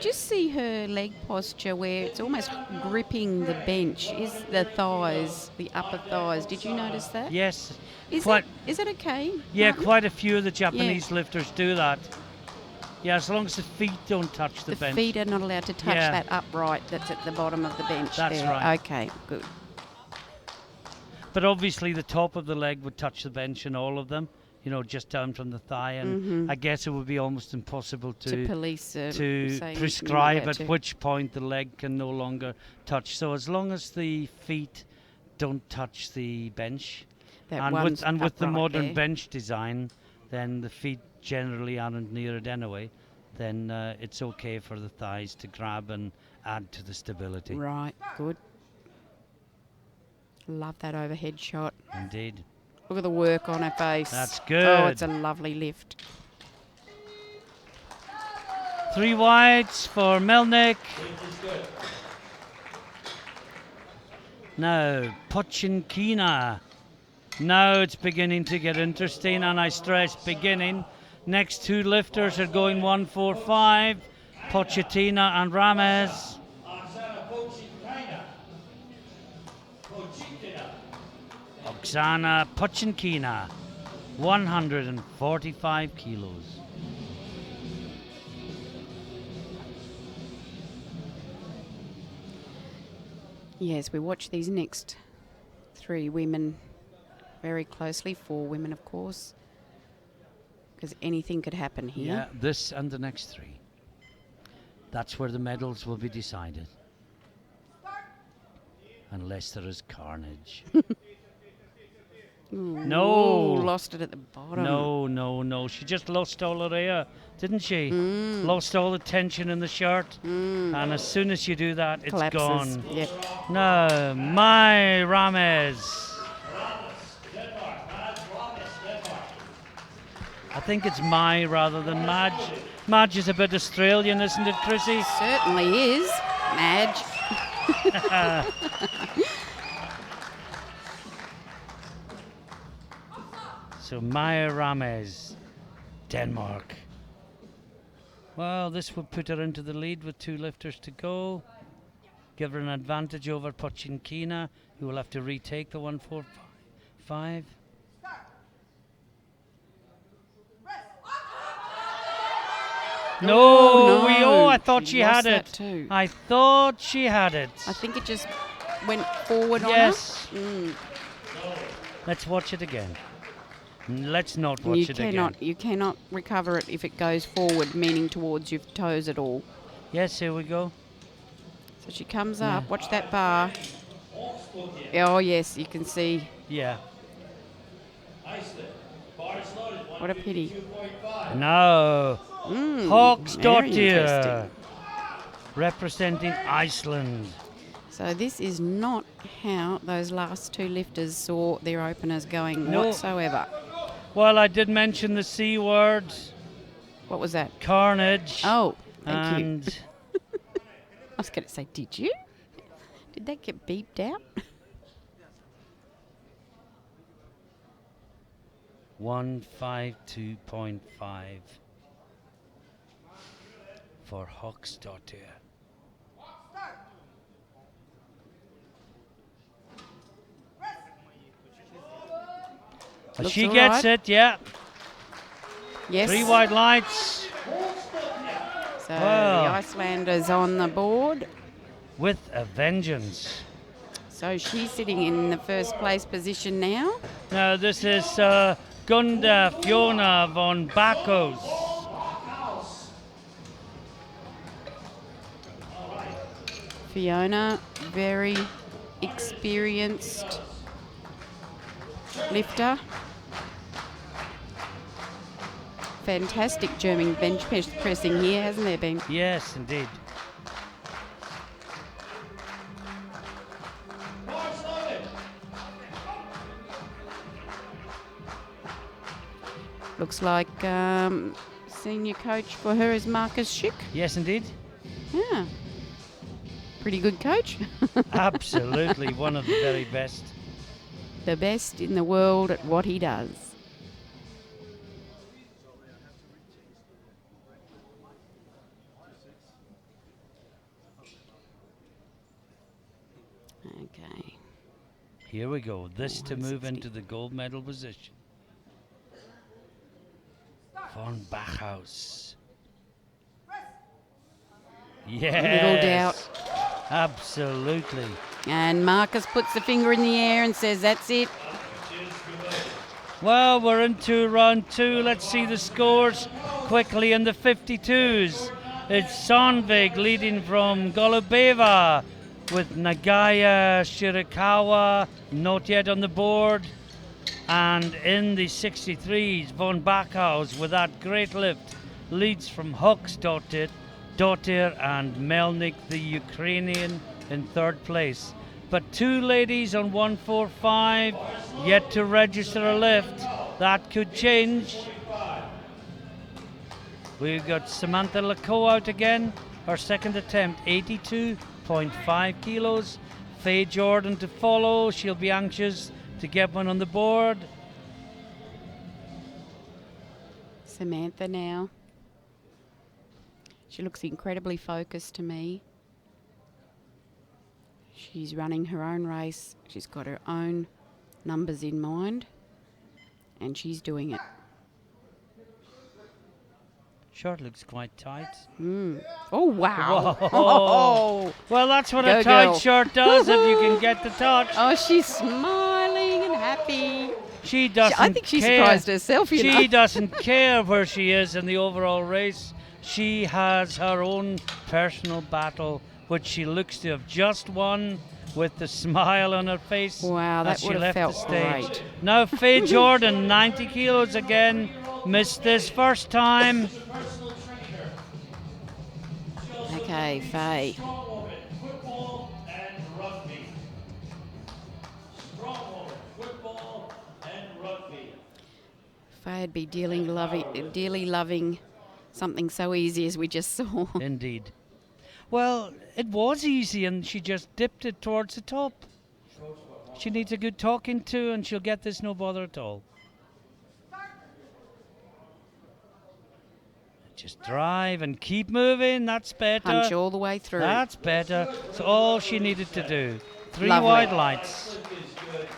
Just see her leg posture where it's almost gripping the bench. Is the thighs, the upper thighs? Did you notice that? Yes. Is quite. is it okay? Yeah, Martin? quite a few of the Japanese lifters do that. Yeah, as long as the feet don't touch the bench. feet are not allowed to touch Yeah. that upright that's at the bottom of the bench. That's there. right. Okay, good. But obviously the top of the leg would touch the bench in all of them, you know, just down from the thigh. And I guess it would be almost impossible To police to say you're not prescribe allowed at to. which point the leg can no longer touch. So as long as the feet don't touch the bench, That and one's with the upright modern there. bench design, then the feet generally aren't near it anyway, then it's okay for the thighs to grab and add to the stability. Right, good. Love that overhead shot. Indeed. Look at the work on her face. That's Oh, good. it's a lovely lift. 3 wides for Melnick. Now, Pochinkina. Now it's beginning to get interesting, and I stress beginning. Next 2 lifters are going 145, Pochetina and Rames. Oksana Pochinkina, 145 kilos. Yes, we watch these next 3 women very closely. 4 women, of course, because anything could happen here. Yeah, this and the next 3. That's where the medals will be decided. Unless there is carnage. Ooh, No. lost it at the bottom. No. She just lost all her air, didn't she? Lost all the tension in the shirt. And as soon as you do that, it's Collapses. gone. Yep. No, Mai Rames. I think it's Mai rather than Madge. Madge is a bit Australian, isn't it, Chrissy? Certainly is, Madge. So Maya Rames, Denmark. Well, this would put her into the lead with 2 lifters to go. Give her an advantage over Pochinkina, who will have to retake the 145. No, I thought she had lost that it. too. I thought she had it. I think it just went forward Yes. on her. Let's watch it again. Let's not watch it again. You cannot recover it if it goes forward, meaning towards your toes at all. Yes, here we go. So she comes up. Watch that bar. Oh yes, you can see. Yeah. What a pity. No. Very Hawksdottir, interesting. representing Iceland. So this is not how those last 2 lifters saw their openers going No. whatsoever. Well, I did mention the C word, What was that? carnage. Oh, thank you. and I was going to say, did you? Did that get beeped out? 152.5 for Hawksdottir. Looks She all gets right. it, yeah. Yes. 3 white lights So Wow. the Icelander's on the board. with a vengeance. So she's sitting in the first place position now. Now this is Gunda Fiona von Bacchus. Fiona, very experienced lifter. Fantastic German bench pressing here, hasn't there been? Yes, indeed. Looks like senior coach for her is Marcus Schick. Yes, indeed. Yeah. Pretty good coach. Absolutely one of the very best. The best in the world at what he does. Okay. Here we go. This to move 160. into the gold medal position. Von Bachhaus. Yes. Little doubt. Absolutely. And Marcus puts the finger in the air and says, that's it. Well, we're into round 2. Let's see the scores quickly in the 52s. It's Sandvik leading from Golubeva with Nagaya Shirakawa not yet on the board. And in the 63s, Von Bachhaus with that great lift leads from Hawksdottir and Melnik, the Ukrainian, in 3rd place. But 2 ladies on 145 yet to register a lift. That could change. We've got Samantha Laco out again. Her 2nd attempt, 82.5 kilos. Faye Jordan to follow. She'll be anxious to get one on the board. Samantha now. She looks incredibly focused to me. She's running her own race. She's got her own numbers in mind. And she's doing it. Shirt looks quite tight. Oh, wow. Whoa. Oh, Well, that's what Go a tight girl. shirt does if you can get the touch. oh, she's smiling and happy. She doesn't I think she care. surprised herself, you know. She doesn't care where she is in the overall race. She has her own personal battle, which she looks to have just won with the smile on her face. Wow, that as she would have left felt the stage. great. Now Faye Jordan, 90 kilos again, missed this first time. Okay, Faye. Faye'd be dearly loving something so easy as we just saw. Indeed. Well, it was easy and she just dipped it towards the top. She needs a good talking to and she'll get this no bother at all. Just drive and keep moving, that's better. Punch all the way through. That's better. That's all she needed to do. Three Lovely. wide lights.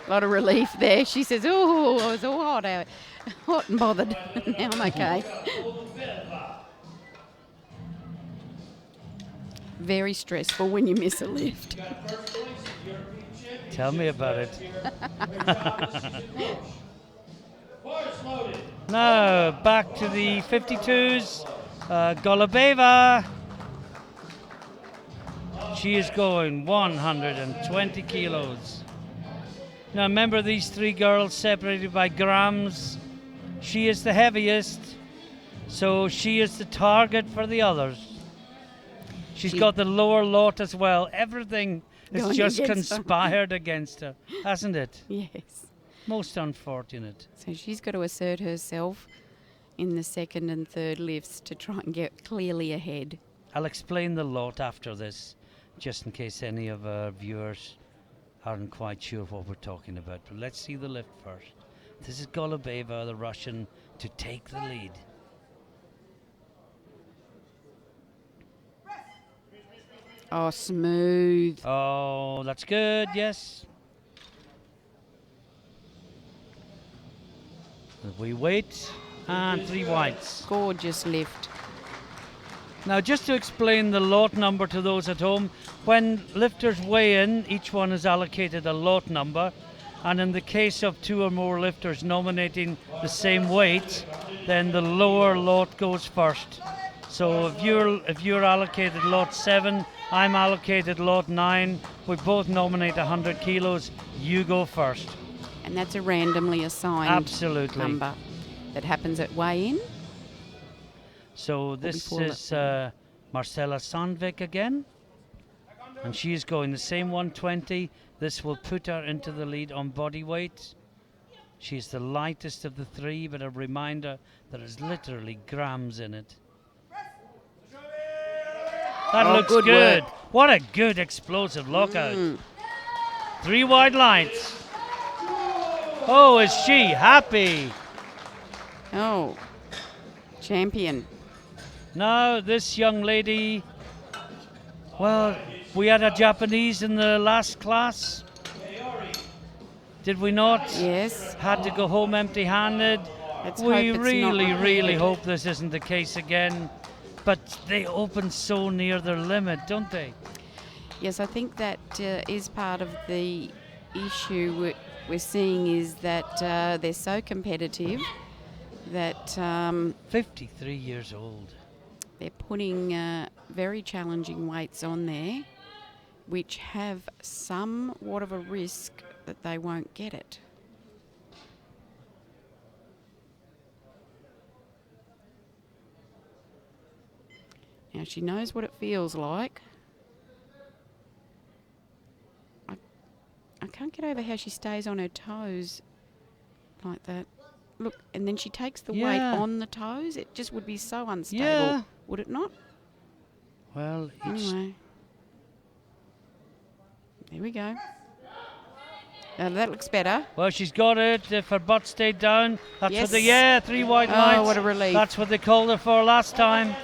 A lot of relief there. She says, oh, I was all hot and bothered. Now I'm okay. Very stressful when you miss a lift. Tell me about it. Now, back to the 52s. Golubeva. She is going 120 kilos. Now, remember these three girls separated by grams. She is the heaviest, so she is the target for the others. She's got the lower lot as well. Everything is Going just against her. conspired against her, hasn't it? Yes. Most unfortunate. So she's got to assert herself in the second and third lifts to try and get clearly ahead. I'll explain the lot after this, just in case any of our viewers aren't quite sure what we're talking about. But let's see the lift first. This is Golubeva, the Russian, to take the lead. Oh, smooth. Oh, that's good, yes. We wait, and three whites. Gorgeous lift. Now, just to explain the lot number to those at home, when lifters weigh in, each one is allocated a lot number, and in the case of two or more lifters nominating the same weight, then the lower lot goes first. So if you're allocated lot 7, I'm allocated lot 9, we both nominate 100 kilos, you go first. And that's a randomly assigned Absolutely. number that happens at weigh-in. So this before is Marcela Sandvik again, and she's going the same 120. This will put her into the lead on body weight. She's the lightest of the three, but a reminder there is literally grams in it. That Oh, looks good good. work. What a good explosive lockout. Three wide lights. Oh, is she happy? Oh, champion. Now, this young lady, well, we had a Japanese in the last class. Did we not? Yes. Had to go home empty-handed. Let's We hope it's not really repeated. hope this isn't the case again. But they open so near their limit, don't they? Yes, I think that is part of the issue we're seeing is that they're so competitive that 53 years old. they're putting very challenging weights on there, which have somewhat of a risk that they won't get it. Now she knows what it feels like. I can't get over how she stays on her toes like that. Look, and then she takes the weight Yeah. on the toes. It just would be so unstable, Yeah. would it not? Well, each Anyway. There we go. That looks better. Well, she's got it. If her butt stayed down, that's what they. Yes. Yeah, three white Oh, lights. what a relief. That's what they called her for last time.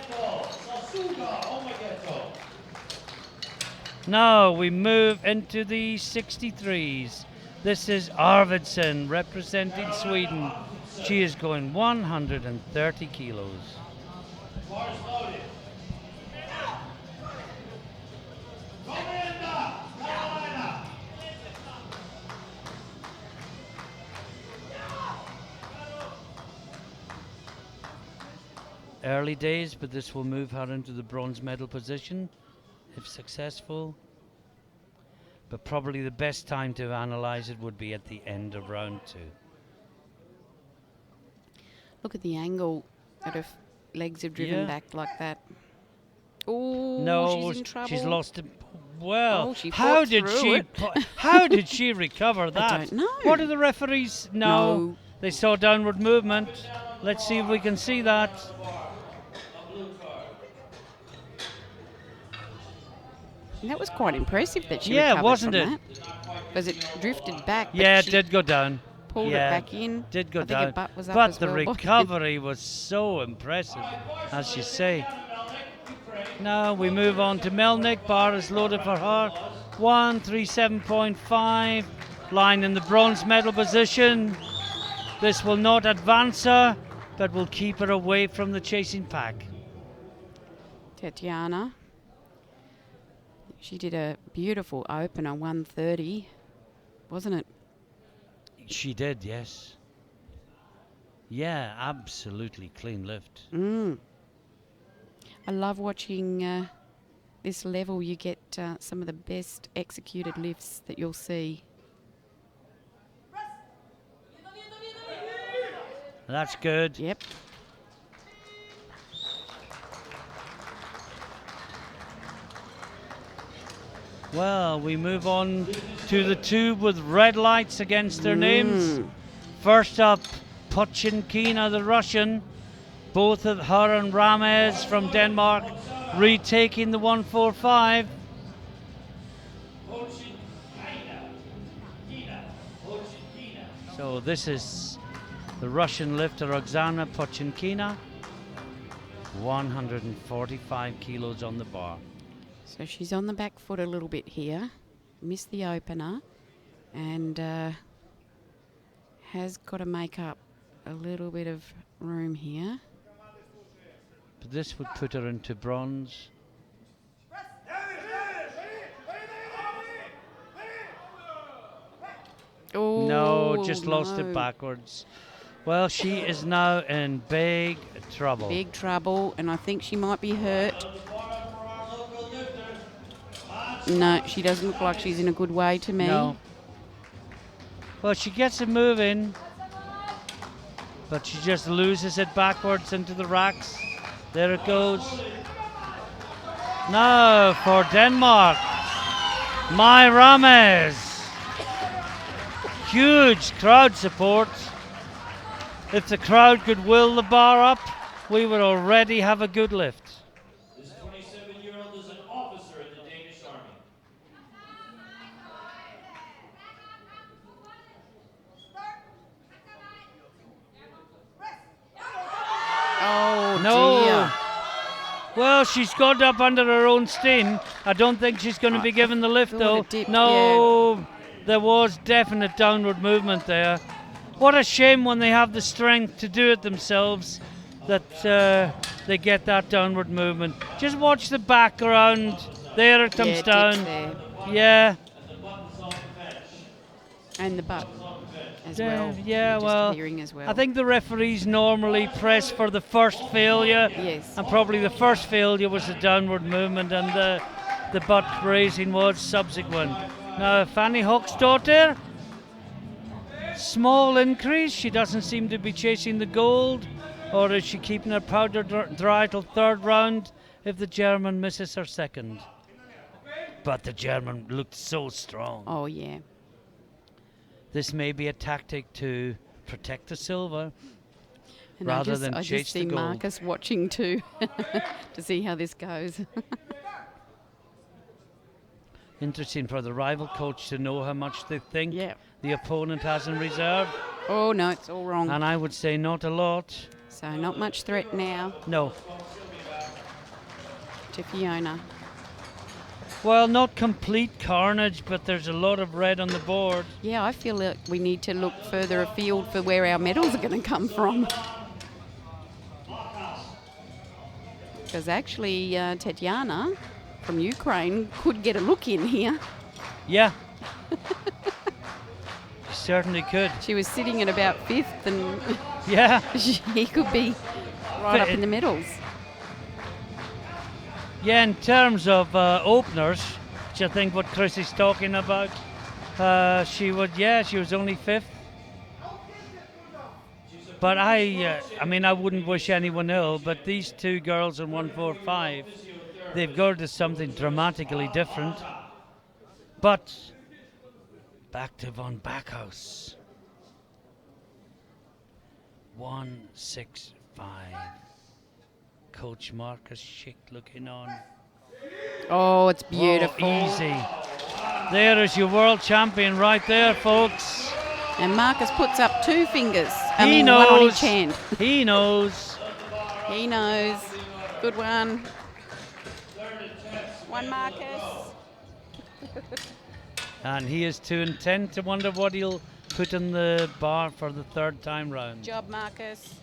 Now we move into the 63s. This is Arvidsson representing Sweden. She is going 130 kilos. Early days, but this will move her into the bronze medal position if successful. But probably the best time to analyze it would be at the end of round 2. Look at the angle that her legs have driven back like that. Oh, no, she's in trouble. She's lost it. Well, she how fought did through she? it. How did she recover that? I don't know. What do the referees know? No. They saw downward movement. Let's see if we can see that. And that was quite impressive that she Yeah, recovered wasn't from it? that. Because it drifted back. But Yeah, it she did go down. pulled it back in. Did go I think down. her butt was up But as the well. recovery was so impressive, as you say. Now we move on to Melnick. Bar is loaded for her. 1:37.5. Line in the bronze medal position. This will not advance her, but will keep her away from the chasing pack. Tatiana. She did a beautiful opener, 1:30, wasn't it? She did, yes. Yeah, absolutely clean lift. I love watching this level. You get some of the best executed lifts that you'll see. That's good. Yep. Well, we move on to the tube with red lights against their names. First up, Pochinkina, the Russian. Both of her and Ramez from Denmark retaking the 145. So this is the Russian lifter Oksana Pochinkina. 145 kilos on the bar. So she's on the back foot a little bit here. Missed the opener and has got to make up a little bit of room here. But this would put her into bronze. Oh, No, just lost no. it backwards. Well, she is now in big trouble. Big trouble, and I think she might be hurt. No, she doesn't look like she's in a good way to me. No. Well, she gets it moving, but she just loses it backwards into the racks. There it goes. Now for Denmark, Mai Ramez. Huge crowd support. If the crowd could will the bar up, we would already have a good lift. This 27-year-old is an officer in the Danish Army. Oh, No. dear. Well, she's got up under her own steam. I don't think she's going to be given the lift, thought though. it dipped, No, there was definite downward movement there. What a shame when they have the strength to do it themselves that they get that downward movement. Just watch the background. There it comes Yeah, it down. dips there. Yeah. And the butt as Yeah, well. yeah, Just well, hearing as well. I think the referees normally press for the first failure. Yes. And probably the first failure was the downward movement and the butt raising was subsequent. Now, Fanny Hoxdottir, small increase. She doesn't seem to be chasing the gold. Or is she keeping her powder dry till third round if the German misses her second? But the German looked so strong. Oh, yeah. This may be a tactic to protect the silver And rather than I chase just the see gold. Marcus watching too to see how this goes. Interesting for the rival coach to know how much they think Yeah. the opponent has in reserve. Oh, no, it's all wrong. And I would say not a lot. So not much threat now No. to Fiona. Well, not complete carnage, but there's a lot of red on the board. Yeah, I feel like we need to look further afield for where our medals are going to come from. because actually Tatiana from Ukraine could get a look in here. Yeah. Certainly could. She was sitting at about 5th, and Yeah. he could be right up in the medals. Yeah, in terms of openers, which I think what Chris is talking about, she was only 5th. But I mean, I wouldn't wish anyone ill, but these two girls in 145, they've gone to something dramatically different. But back to Von Backhaus. 165. Coach Marcus Schick looking on. Oh, it's beautiful. Oh, easy. There is your world champion right there, folks. And Marcus puts up 2 fingers. He one on knows. each hand. He knows. He knows. Good one. One, Marcus. And he is too intent to wonder what he'll put in the bar for the 3rd time round. Job, Marcus.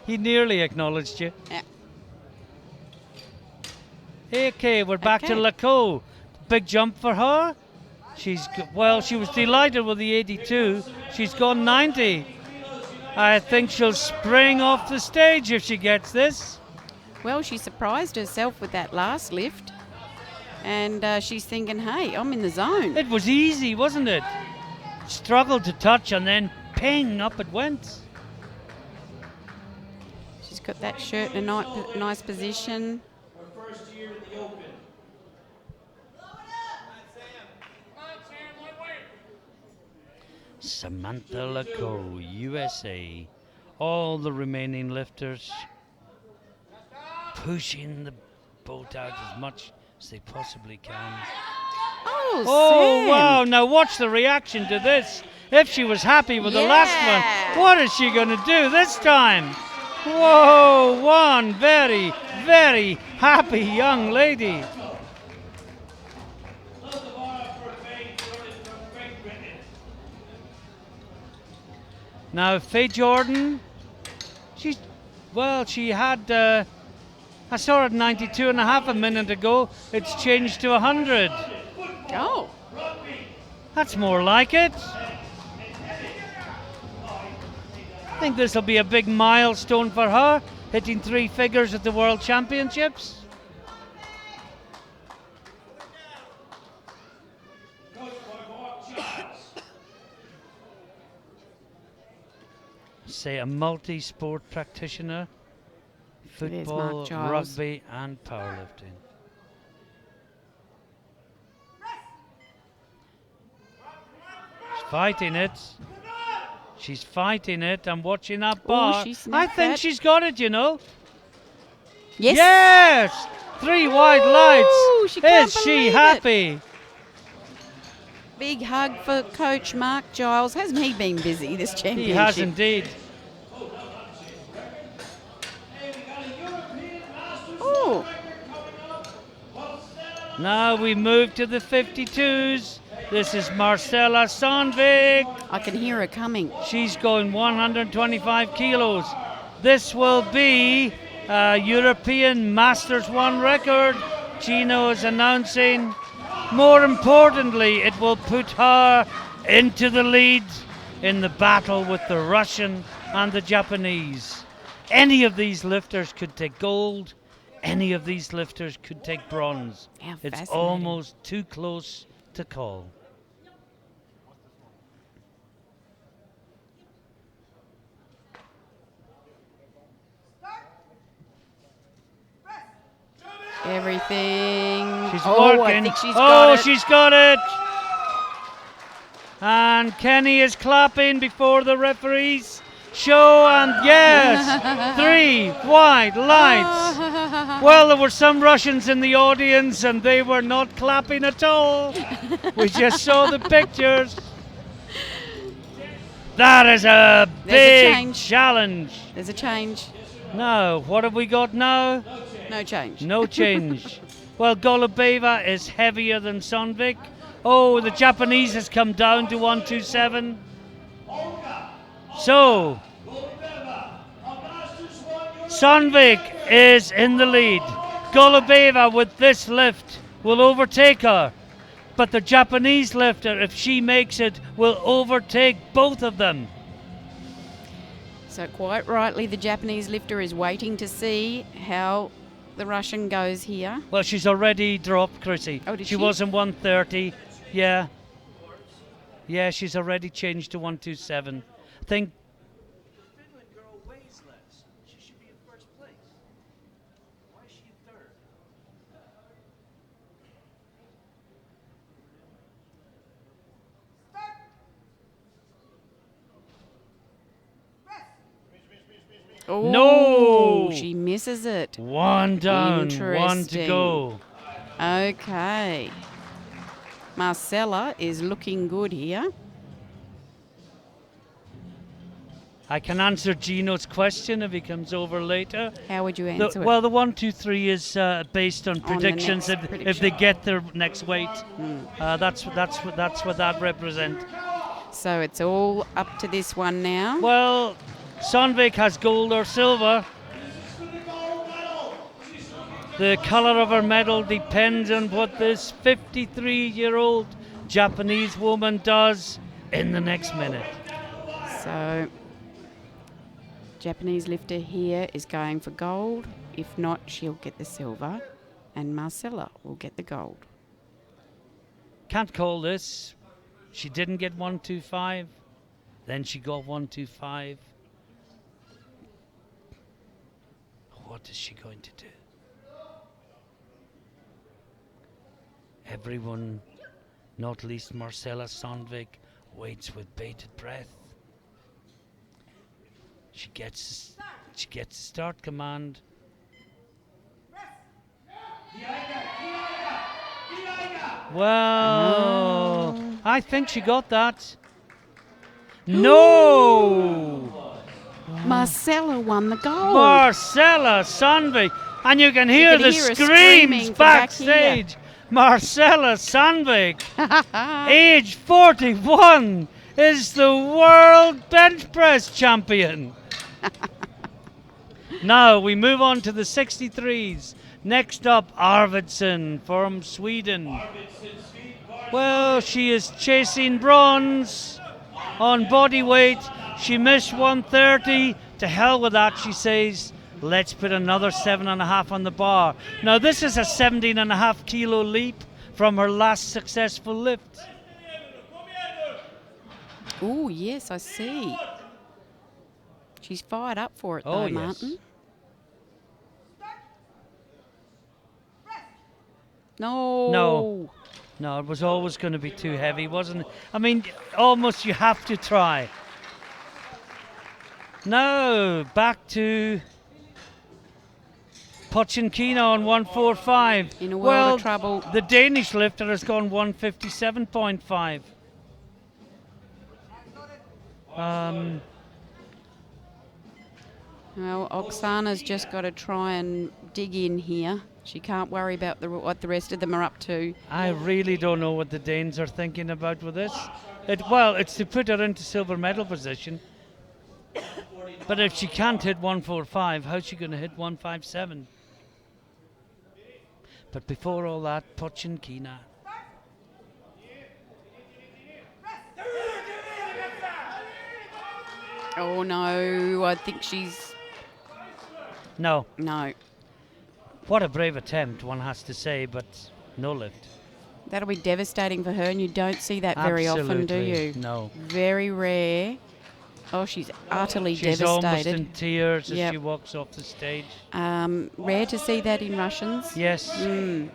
He nearly acknowledged you. Yeah. Okay, we're back to Okay. Laco. Big jump for her. She was delighted with the 82. She's gone 90. I think she'll spring off the stage if she gets this. Well, she surprised herself with that last lift. And she's thinking, hey, I'm in the zone. It was easy, wasn't it? Struggled to touch and then ping, up it went. She's got that shirt in a nice position. Her first year in the Open. Samantha Laco, USA. All the remaining lifters pushing the boat out as much as they possibly can. Oh, Oh, Sam. wow. Now watch the reaction to this. If she was happy with the last Yeah. one, what is she going to do this time? Whoa, one very, very happy young lady. Now, Faye Jordan, she had, I saw her at 92 and a half a minute ago. It's changed to 100. Oh, That's more like it. I think this will be a big milestone for her, hitting 3 figures at the World Championships. Say a multi-sport practitioner, It is football, Mark Giles. rugby and powerlifting. She's fighting it. She's fighting it. I'm watching that bar. she I snapped think that. she's got it, you know. yes. Yes! 3 white Ooh, lights. she can't Is she believe it. happy? Big hug for Coach Mark Giles. Hasn't he been busy this championship? He has indeed. Oh, Now we move to the 52s. This is Marcella Sandvik. I can hear her coming. She's going 125 kilos. This will be a European Masters 1 record. Gino is announcing. More importantly, it will put her into the lead in the battle with the Russian and the Japanese. Any of these lifters could take gold. Any of these lifters could take bronze. How It's fascinating. almost too close to call. Everything. She's oh, working. I think she's got it. She's got it. And Kenny is clapping before the referees show, and yes, 3 white lights. Well, there were some Russians in the audience and they were not clapping at all. We just saw the pictures. That is a There's a big change. challenge. There's a change. Now, what have we got now? No change. No change. Well, Golubeva is heavier than Sandvik. Oh, the Japanese has come down to 127. So, Sandvik is in the lead. Golubeva with this lift will overtake her. But the Japanese lifter, if she makes it, will overtake both of them. So quite rightly, the Japanese lifter is waiting to see how the Russian goes here. Well, she's already dropped, Chrissy. Oh, did she she? was in 130. Yeah. Yeah, she's already changed to 127. I think. The Finland girl weighs less. She should be in first place. Why is she in third? Oh, No! she misses it. One down, one to Interesting. go. Okay. Marcella is looking good here. I can answer Gino's question if he comes over later. How would you answer it? Well, the 1, 2, 3 is based on the predictions. next If prediction. they get their next weight, that's what that represents. So it's all up to this one now. Well, Sandvik has gold or silver. The colour of her medal depends on what this 53-year-old Japanese woman does in the next minute. So Japanese lifter here is going for gold. If not, she'll get the silver. And Marcella will get the gold. Can't call this. She didn't get 125. Then she got 125. What is she going to do? Everyone, not least Marcella Sandvik, waits with bated breath. She gets the start command. Well, I think she got that. No! Marcella won the gold. Marcella Sandvik. And you can hear can the hear her screams screaming from back here. backstage. Marcella Sandvik, age 41, is the world bench press champion. Now we move on to the 63s. Next up, Arvidsson from Sweden. Well, she is chasing bronze on body weight. She missed 130. To hell with that, she says. Let's put another 7.5 on the bar. Now, this is a 17.5 kilo leap from her last successful lift. Oh, yes, I see. She's fired up for it, Oh, though, yes. Martin. No. No, it was always going to be too heavy, wasn't it? I mean, almost you have to try. Now, back to Pochinkina on 145. In a world well, of trouble. The Danish lifter has gone 157.5. Well, Oksana's just got to try and dig in here. She can't worry about what the rest of them are up to. I really don't know what the Danes are thinking about with this. It's to put her into silver medal position. But if she can't hit 145, how's she going to hit 157? But before all that, Pochinkina. Oh, no, I think she's... No. No. What a brave attempt, one has to say, but no lift. That'll be devastating for her, and you don't see that very often, do Absolutely, you? no. Very rare. Oh, she's utterly She's almost devastated. in tears as Yep. she walks off the stage. Rare to see that in Russians. Yes. Mm.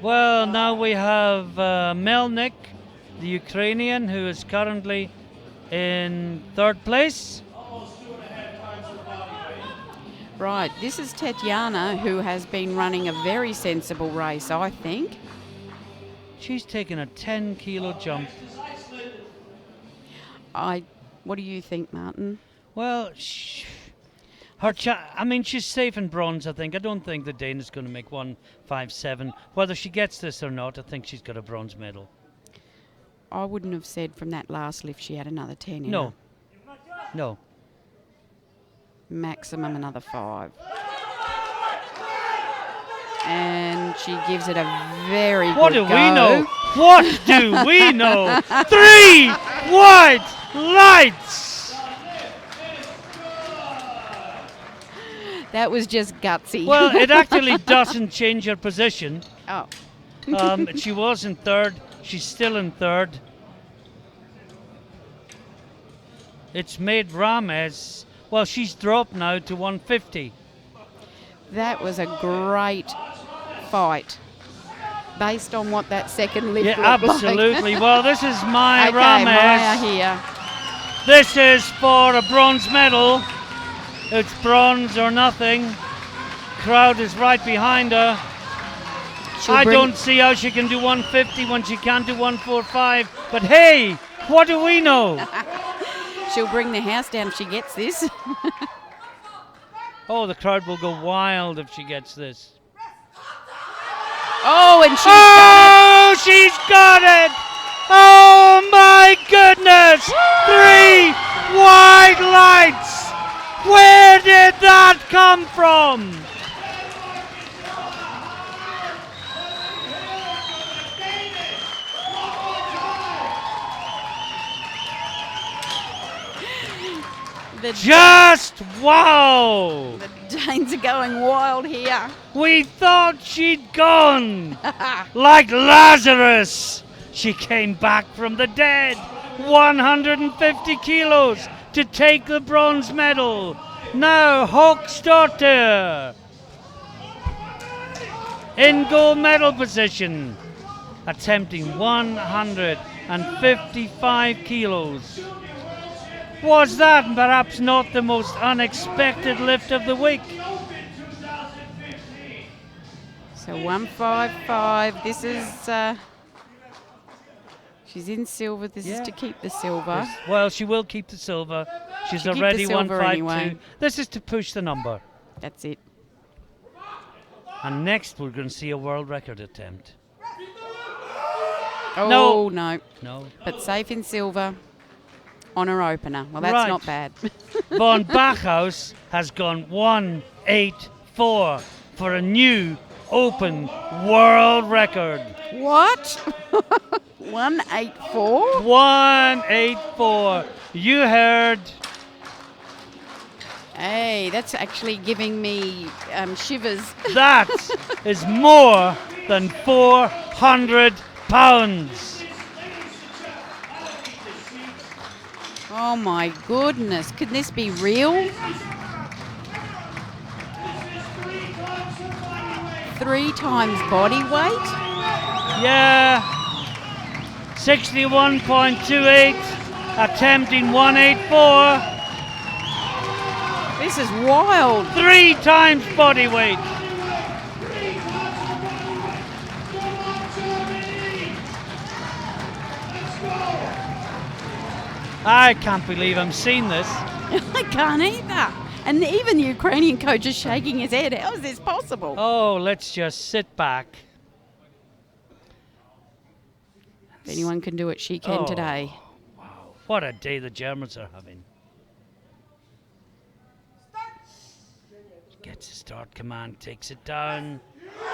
Well, now we have Melnik, the Ukrainian, who is currently in third place. Right, this is Tetiana, who has been running a very sensible race, I think. She's taken a 10 kilo jump. What do you think, Martin? Well, she's safe in bronze, I think. I don't think the Dane is going to make 157. Whether she gets this or not, I think she's got a bronze medal. I wouldn't have said from that last lift she had another 10 in No. her. No. maximum another 5. And she gives it a very What good do go. we know? What do we know? 3 white lights. That was just gutsy. Well, it actually doesn't change her position. Oh, She was in third. She's still in third. It's made Rames. Well, she's dropped now to 150. that was a great fight. Based on what that second lift Yeah, looked like. absolutely. Well, this is Maya Okay, Maya Rames. here. This is for a bronze medal. It's bronze or nothing. Crowd is right behind her. She'll I bring- don't see how she can do 150 when she can't do 145. But hey, what do we know? She'll bring the house down if she gets this. Oh, the crowd will go wild if she gets this. Oh, and she's got Oh, she's got it! Oh my goodness! 3 white lights! Where did that come from? it. The Just wow! Danes are going wild here. We thought she'd gone! Like Lazarus! She came back from the dead! 150 kilos to take the bronze medal! Now Hochstarter in gold medal position, attempting 155 kilos. Was that perhaps not the most unexpected lift of the week? So 155. This is. She's in silver. This is to keep the silver. Well, she will keep the silver. She's She'll keep the already silver 152. anyway. This is to push the number. That's it. And next we're going to see a world record attempt. Oh no. No. But safe in silver on her opener. Well, that's Right. not bad. Von Bachhaus has gone 184 for a new open world record. What? 184? 184. You heard. Hey, that's actually giving me shivers. That is more than 400 pounds. Oh my goodness. Could this be real? 3 times body weight? Yeah. 61.28. Attempting 184. This is wild. 3 times body weight. I can't believe I'm seeing this. I can't either. And even the Ukrainian coach is shaking his head. How is this possible? Oh, let's just sit back. If anyone can do it, she can Oh. today. What a day the Germans are having. Gets a start command, takes it down.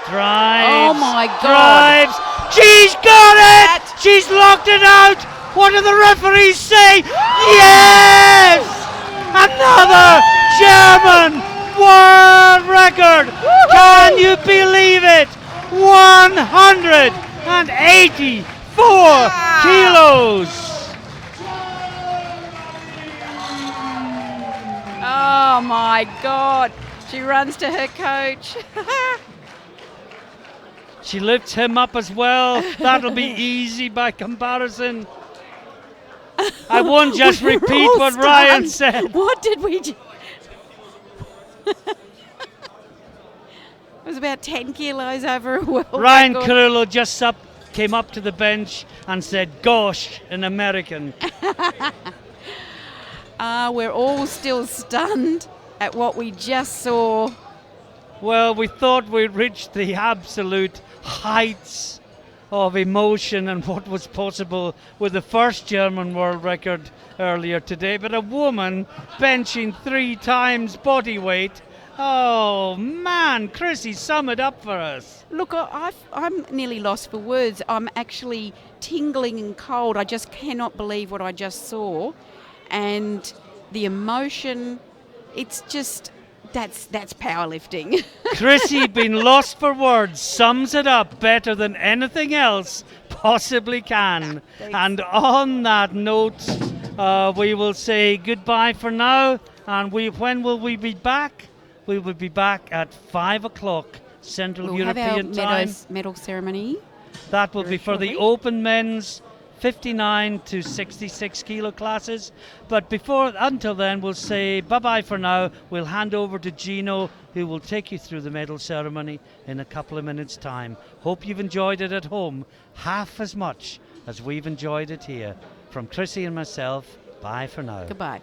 Drives. Oh my God. Drives. She's got it! She's locked it out! What do the referees say? Yes! Another German world record! Can you believe it? 184 kilos! Oh my God. She runs to her coach. She lifts him up as well. That'll be easy by comparison. I won't just We're repeat all what Ryan stunned. said. What did we do? It was about 10 kilos over a world Ryan record. Carullo just came up to the bench and said, "Gosh," in American. We're all still stunned at what we just saw. Well, we thought we'd reached the absolute heights of emotion and what was possible with the first German world record earlier today. But a woman benching 3 times body weight. Oh man, Chrissy, sum it up for us. Look, I'm nearly lost for words. I'm actually tingling and cold. I just cannot believe what I just saw. And the emotion, it's just, that's powerlifting. Chrissy, been lost for words, sums it up better than anything else possibly can. Thanks. And on that note, we will say goodbye for now. And when will we be back? We will be back at 5 o'clock Central We'll have our European time. medal ceremony. That will very be for the shortly. open men's 59 to 66 kilo classes. But until then, we'll say bye-bye for now. We'll hand over to Gino, who will take you through the medal ceremony in a couple of minutes' time. Hope you've enjoyed it at home half as much as we've enjoyed it here. From Chrissy and myself, bye for now. Goodbye.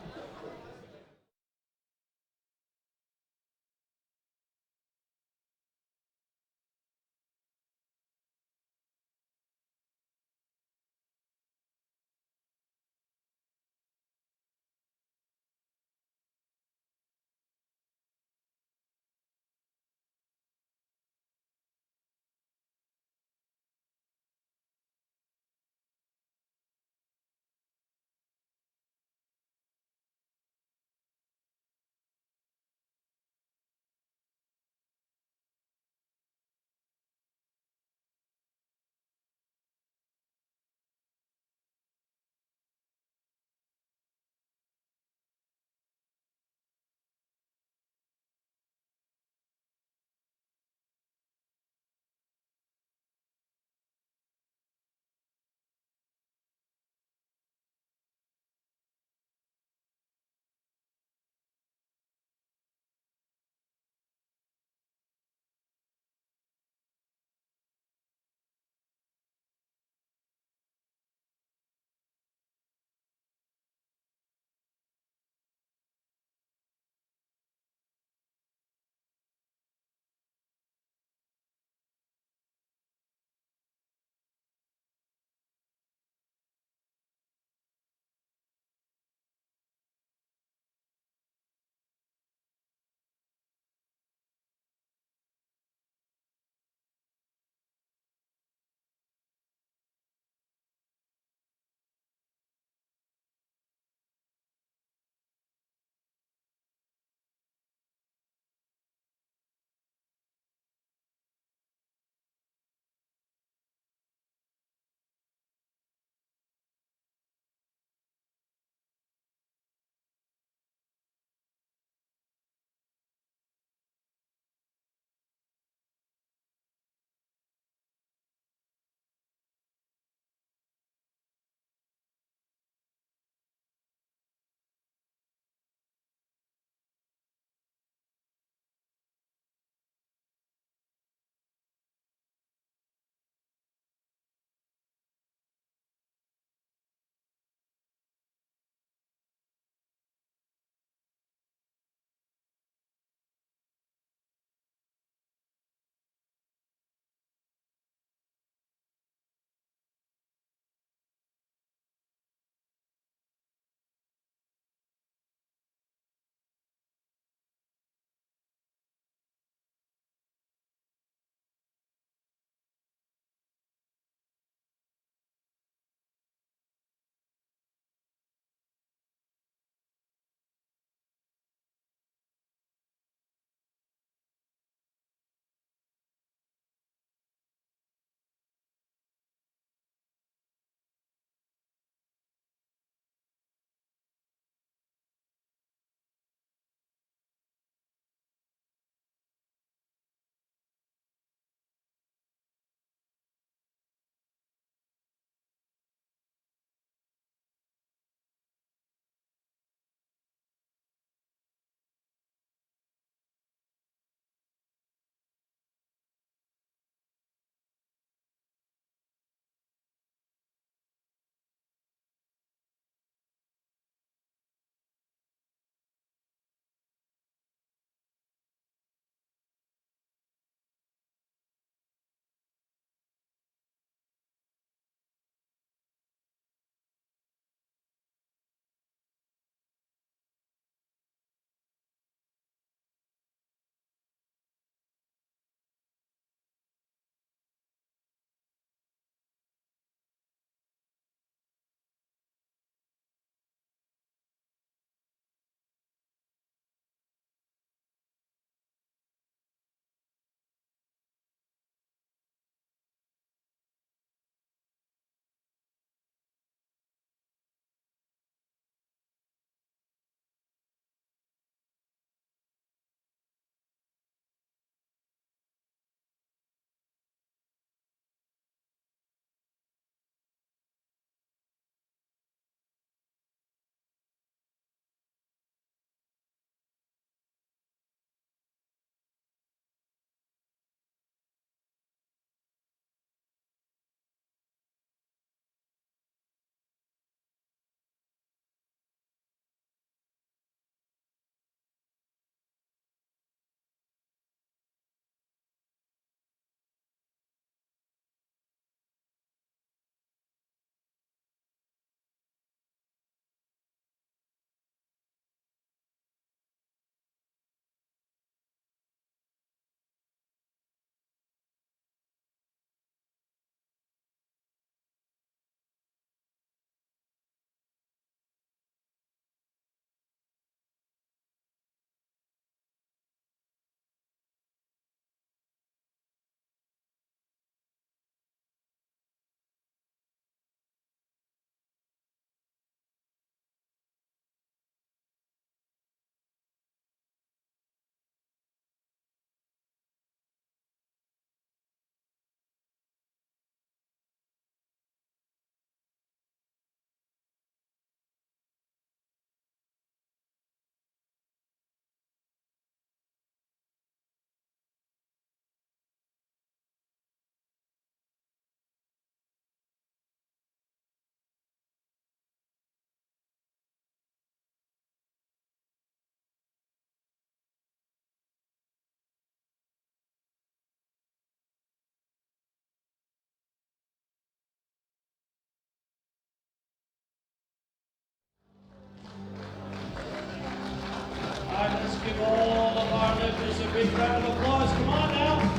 applause. Come on now.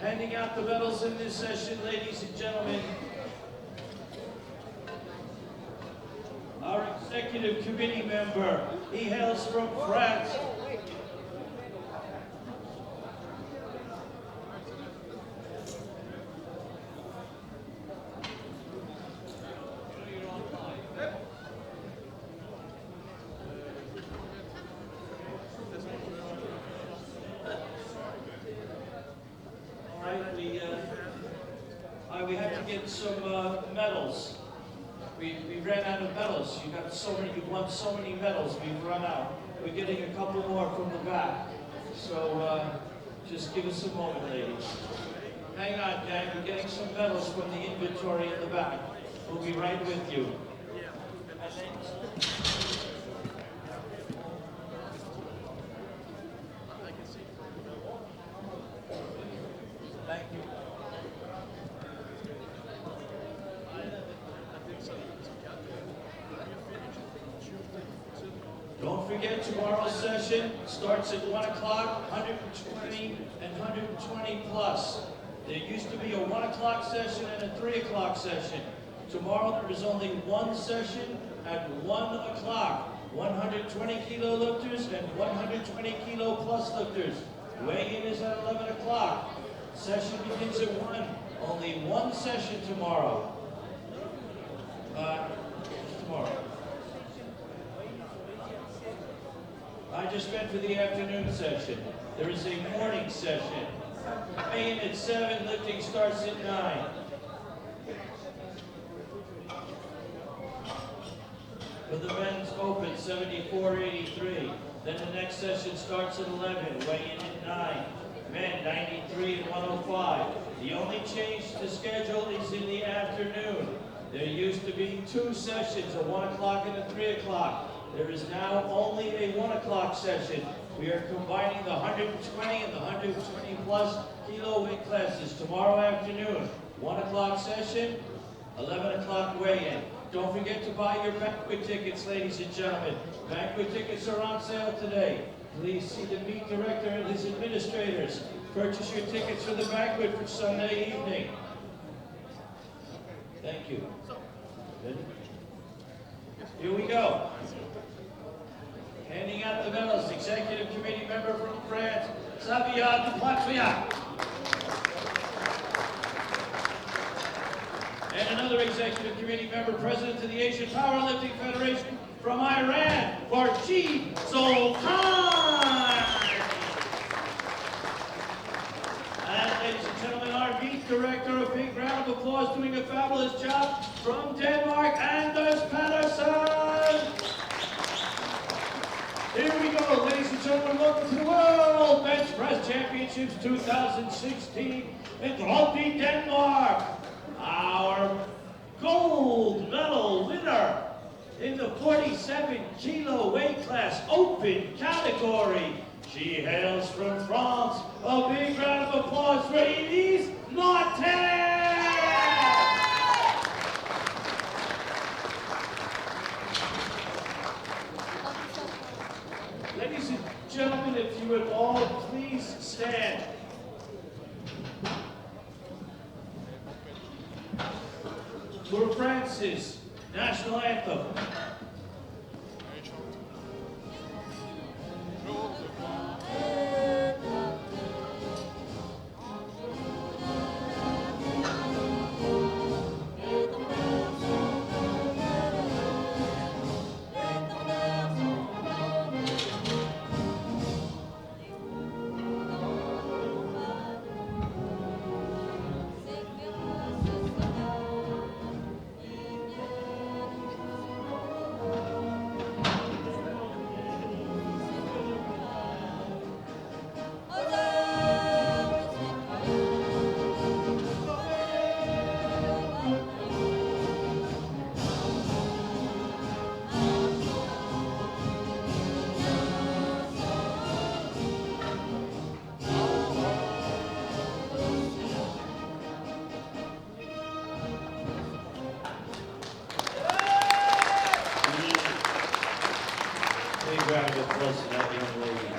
Handing out the medals in this session, ladies and gentlemen, our executive committee member. He hails from France. We have to get some medals. We ran out of medals. You won so many medals. We've run out. We're getting a couple more from the back. So just give us a moment, ladies. Hang on, gang. We're getting some medals from the inventory in the back. We'll be right with you. Thank you. Don't forget, tomorrow's session starts at 1 o'clock, 120 and 120 plus. There used to be a 1 o'clock session and a 3 o'clock session. Tomorrow there is only one session at 1 o'clock. 120 kilo lifters and 120 kilo plus lifters. Weigh-in is at 11 o'clock. Session begins at 1. Only one session tomorrow. Tomorrow. I just meant for the afternoon session. There is a morning session. Weigh-in at 7, lifting starts at 9. For the men's open, 74.83. Then the next session starts at 11, weigh-in at 9. Men, 93 and 105. The only change to schedule is in the afternoon. There used to be 2 sessions, a 1 o'clock and a 3 o'clock. There is now only a 1 o'clock session. We are combining the 120 and the 120 plus kilo weight classes tomorrow afternoon. 1 o'clock session, 11 o'clock weigh-in. Don't forget to buy your banquet tickets, ladies and gentlemen. Banquet tickets are on sale today. Please see the meet director and his administrators. Purchase your tickets for the banquet for Sunday evening. Thank you. Good. Here we go. Handing out the medals, Executive Committee member from France, Xavier Duplatria. And another Executive Committee member, President of the Asian Powerlifting Federation from Iran, Farshid Sultan. And ladies and gentlemen, our meet director, a big round of applause, doing a fabulous job from Denmark, Anders Patterson. Here we go, ladies and gentlemen, welcome to the World Bench Press Championships 2016 in Brøndby, Denmark. Our gold medal winner in the 47 kilo weight class open category. She hails from France. A big round of applause for Elise Norton. Ladies and gentlemen, if you would all please stand. For France's national anthem. round of applause to that young lady.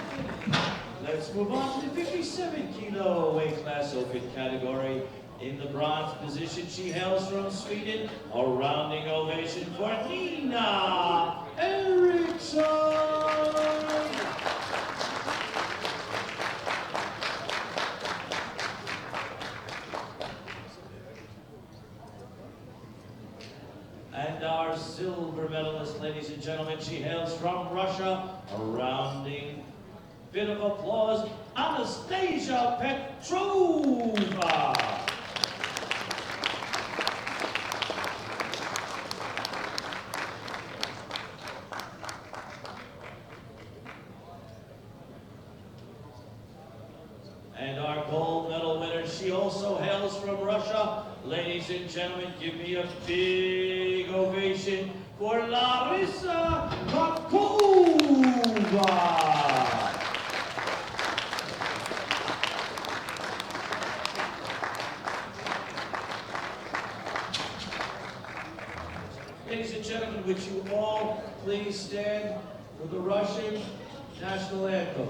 Let's move on to the 57 kilo weight class open category. In the bronze position, she hails from Sweden. A rounding ovation for Nina Eriksson. And our silver medalist, ladies and gentlemen, she hails from Russia. A rounding bit of applause, Anastasia Petrova. And our gold medal winner, she also hails from Russia. Ladies and gentlemen, give me a big ovation for Larissa Markova. Ladies and gentlemen, would you all please stand for the Russian national anthem?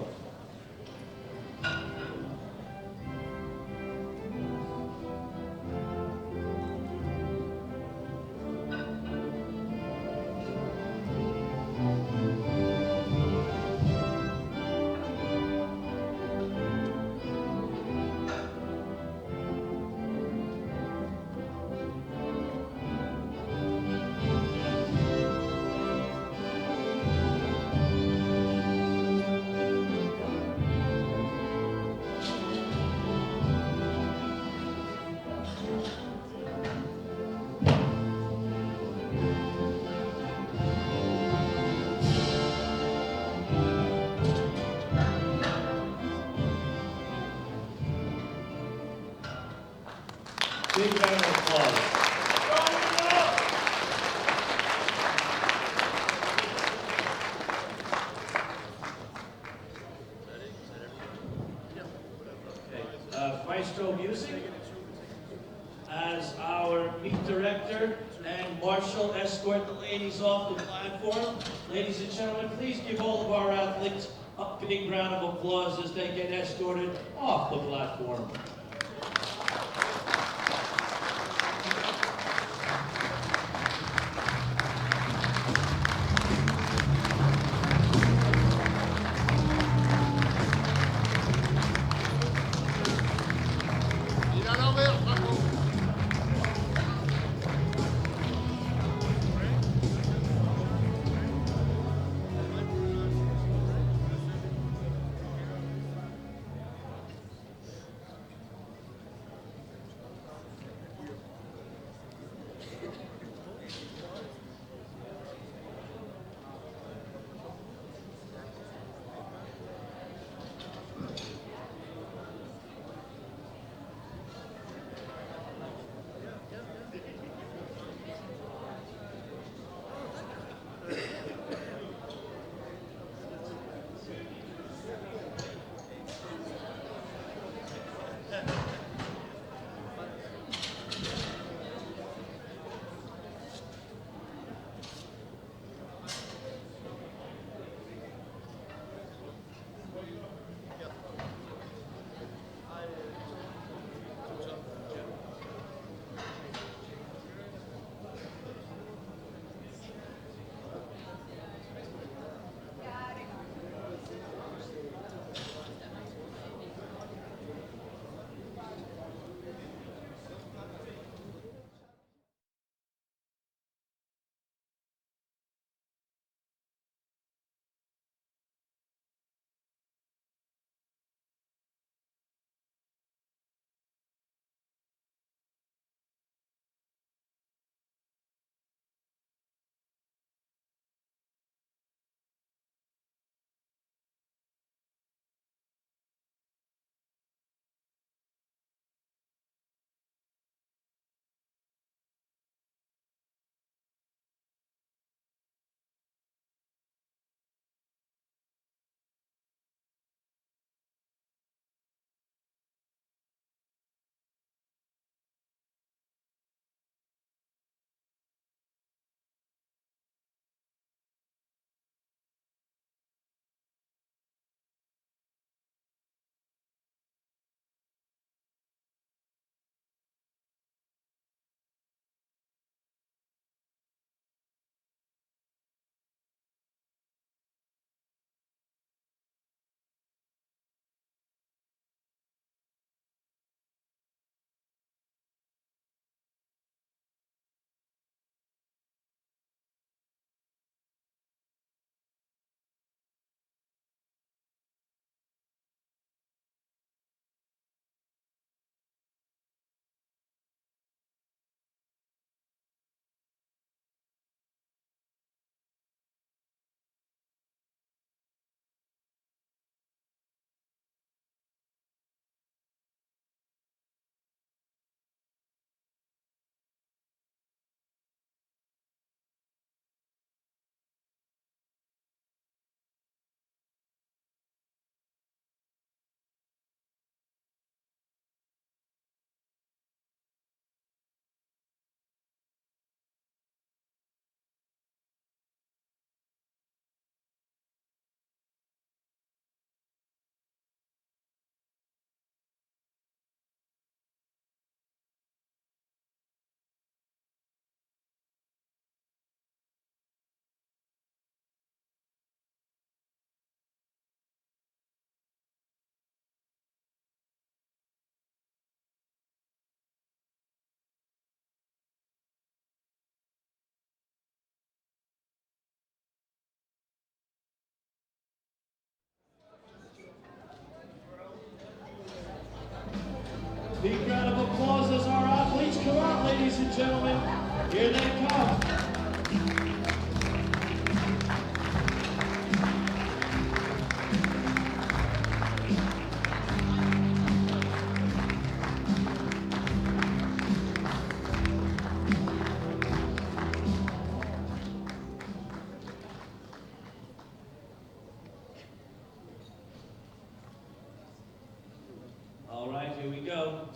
Big round of applause. Maestro Music, as our meet director and marshal, escort the ladies off the platform. Ladies and gentlemen, please give all of our athletes a big round of applause as they get escorted off the platform. here we go.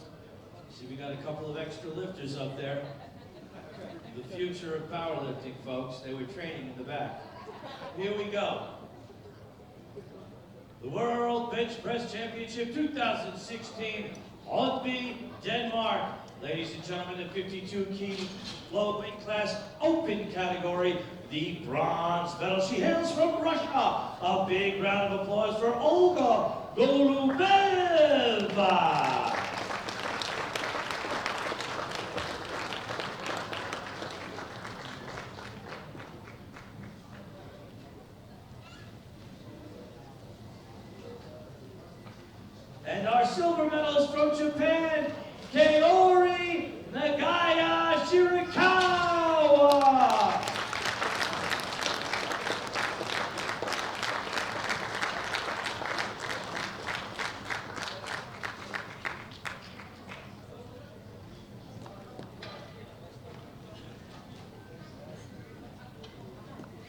See, we got a couple of extra lifters up there. The future of powerlifting, folks. They were training in the back. Here we go. The World Bench Press Championship 2016, Oddby, Denmark. Ladies and gentlemen, the 52 kilo weight class open category, the bronze medal. She hails from Russia. A big round of applause for Olga Golubeva. And our silver medalist from Japan, Kaori Nagaya Shirakawa.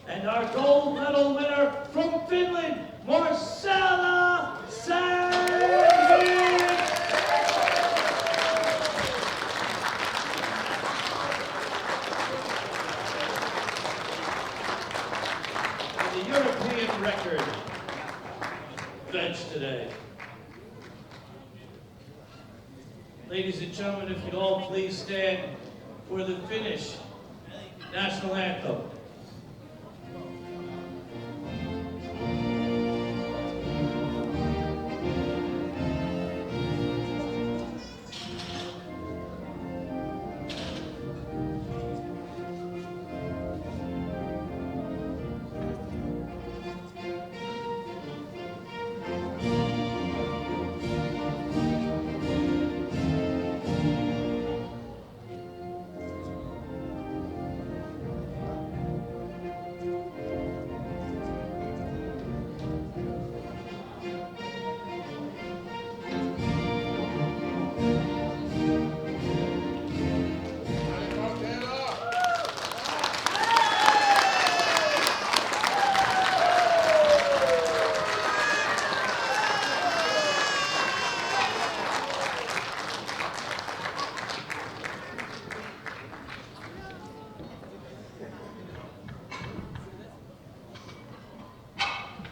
And our gold medal winner from Finland, Marcella Sandvik. The European record bench today. Ladies and gentlemen, if you'd all please stand for the Finnish national anthem.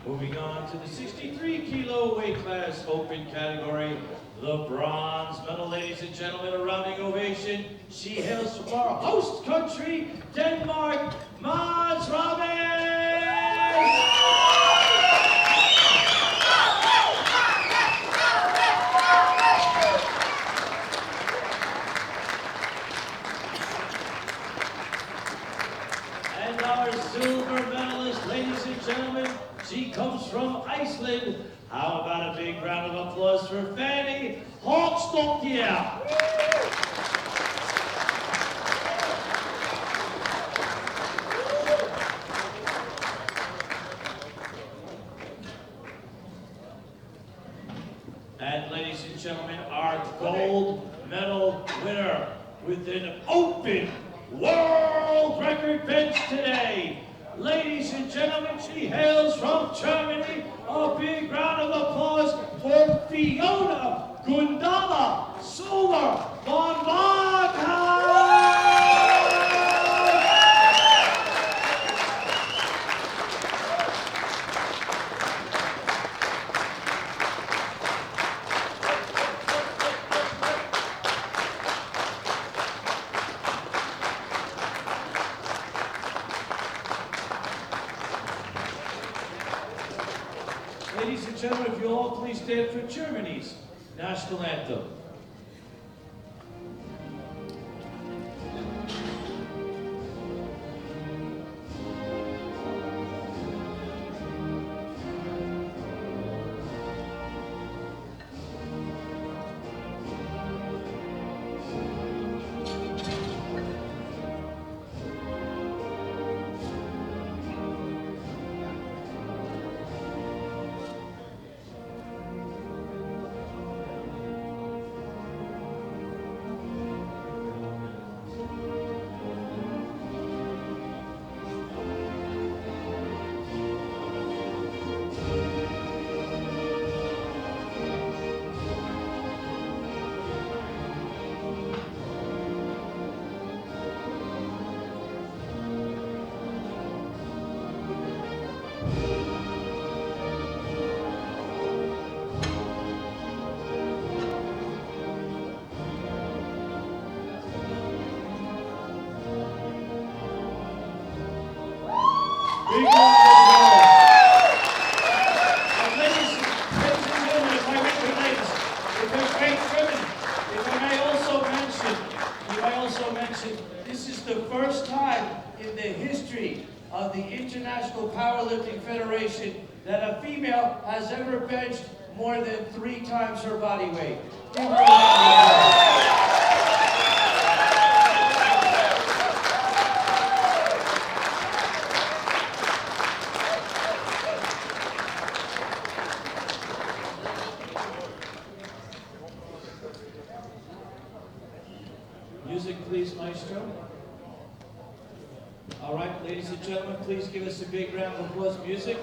Moving on to the 63 kilo weight class open category, the bronze medal, ladies and gentlemen, a rounding ovation. She hails from our host country, Denmark, Mads Robin. And our silver medalist, ladies and gentlemen, she comes from Iceland. How about a big round of applause for Fanny Hawkstokkia? And ladies and gentlemen, our gold medal winner with an open world record bench today. Ladies and gentlemen, she hails from Germany. A big round of applause for Fiona Gundala Solar von Wagner. Ladies and gentlemen, if you'll all please stand for Germany's national anthem. International Powerlifting Federation that a female has ever benched more than 3 times her body weight. Give her a round. Music, please, Maestro. All right, ladies and gentlemen, please give us a big round of applause. Music.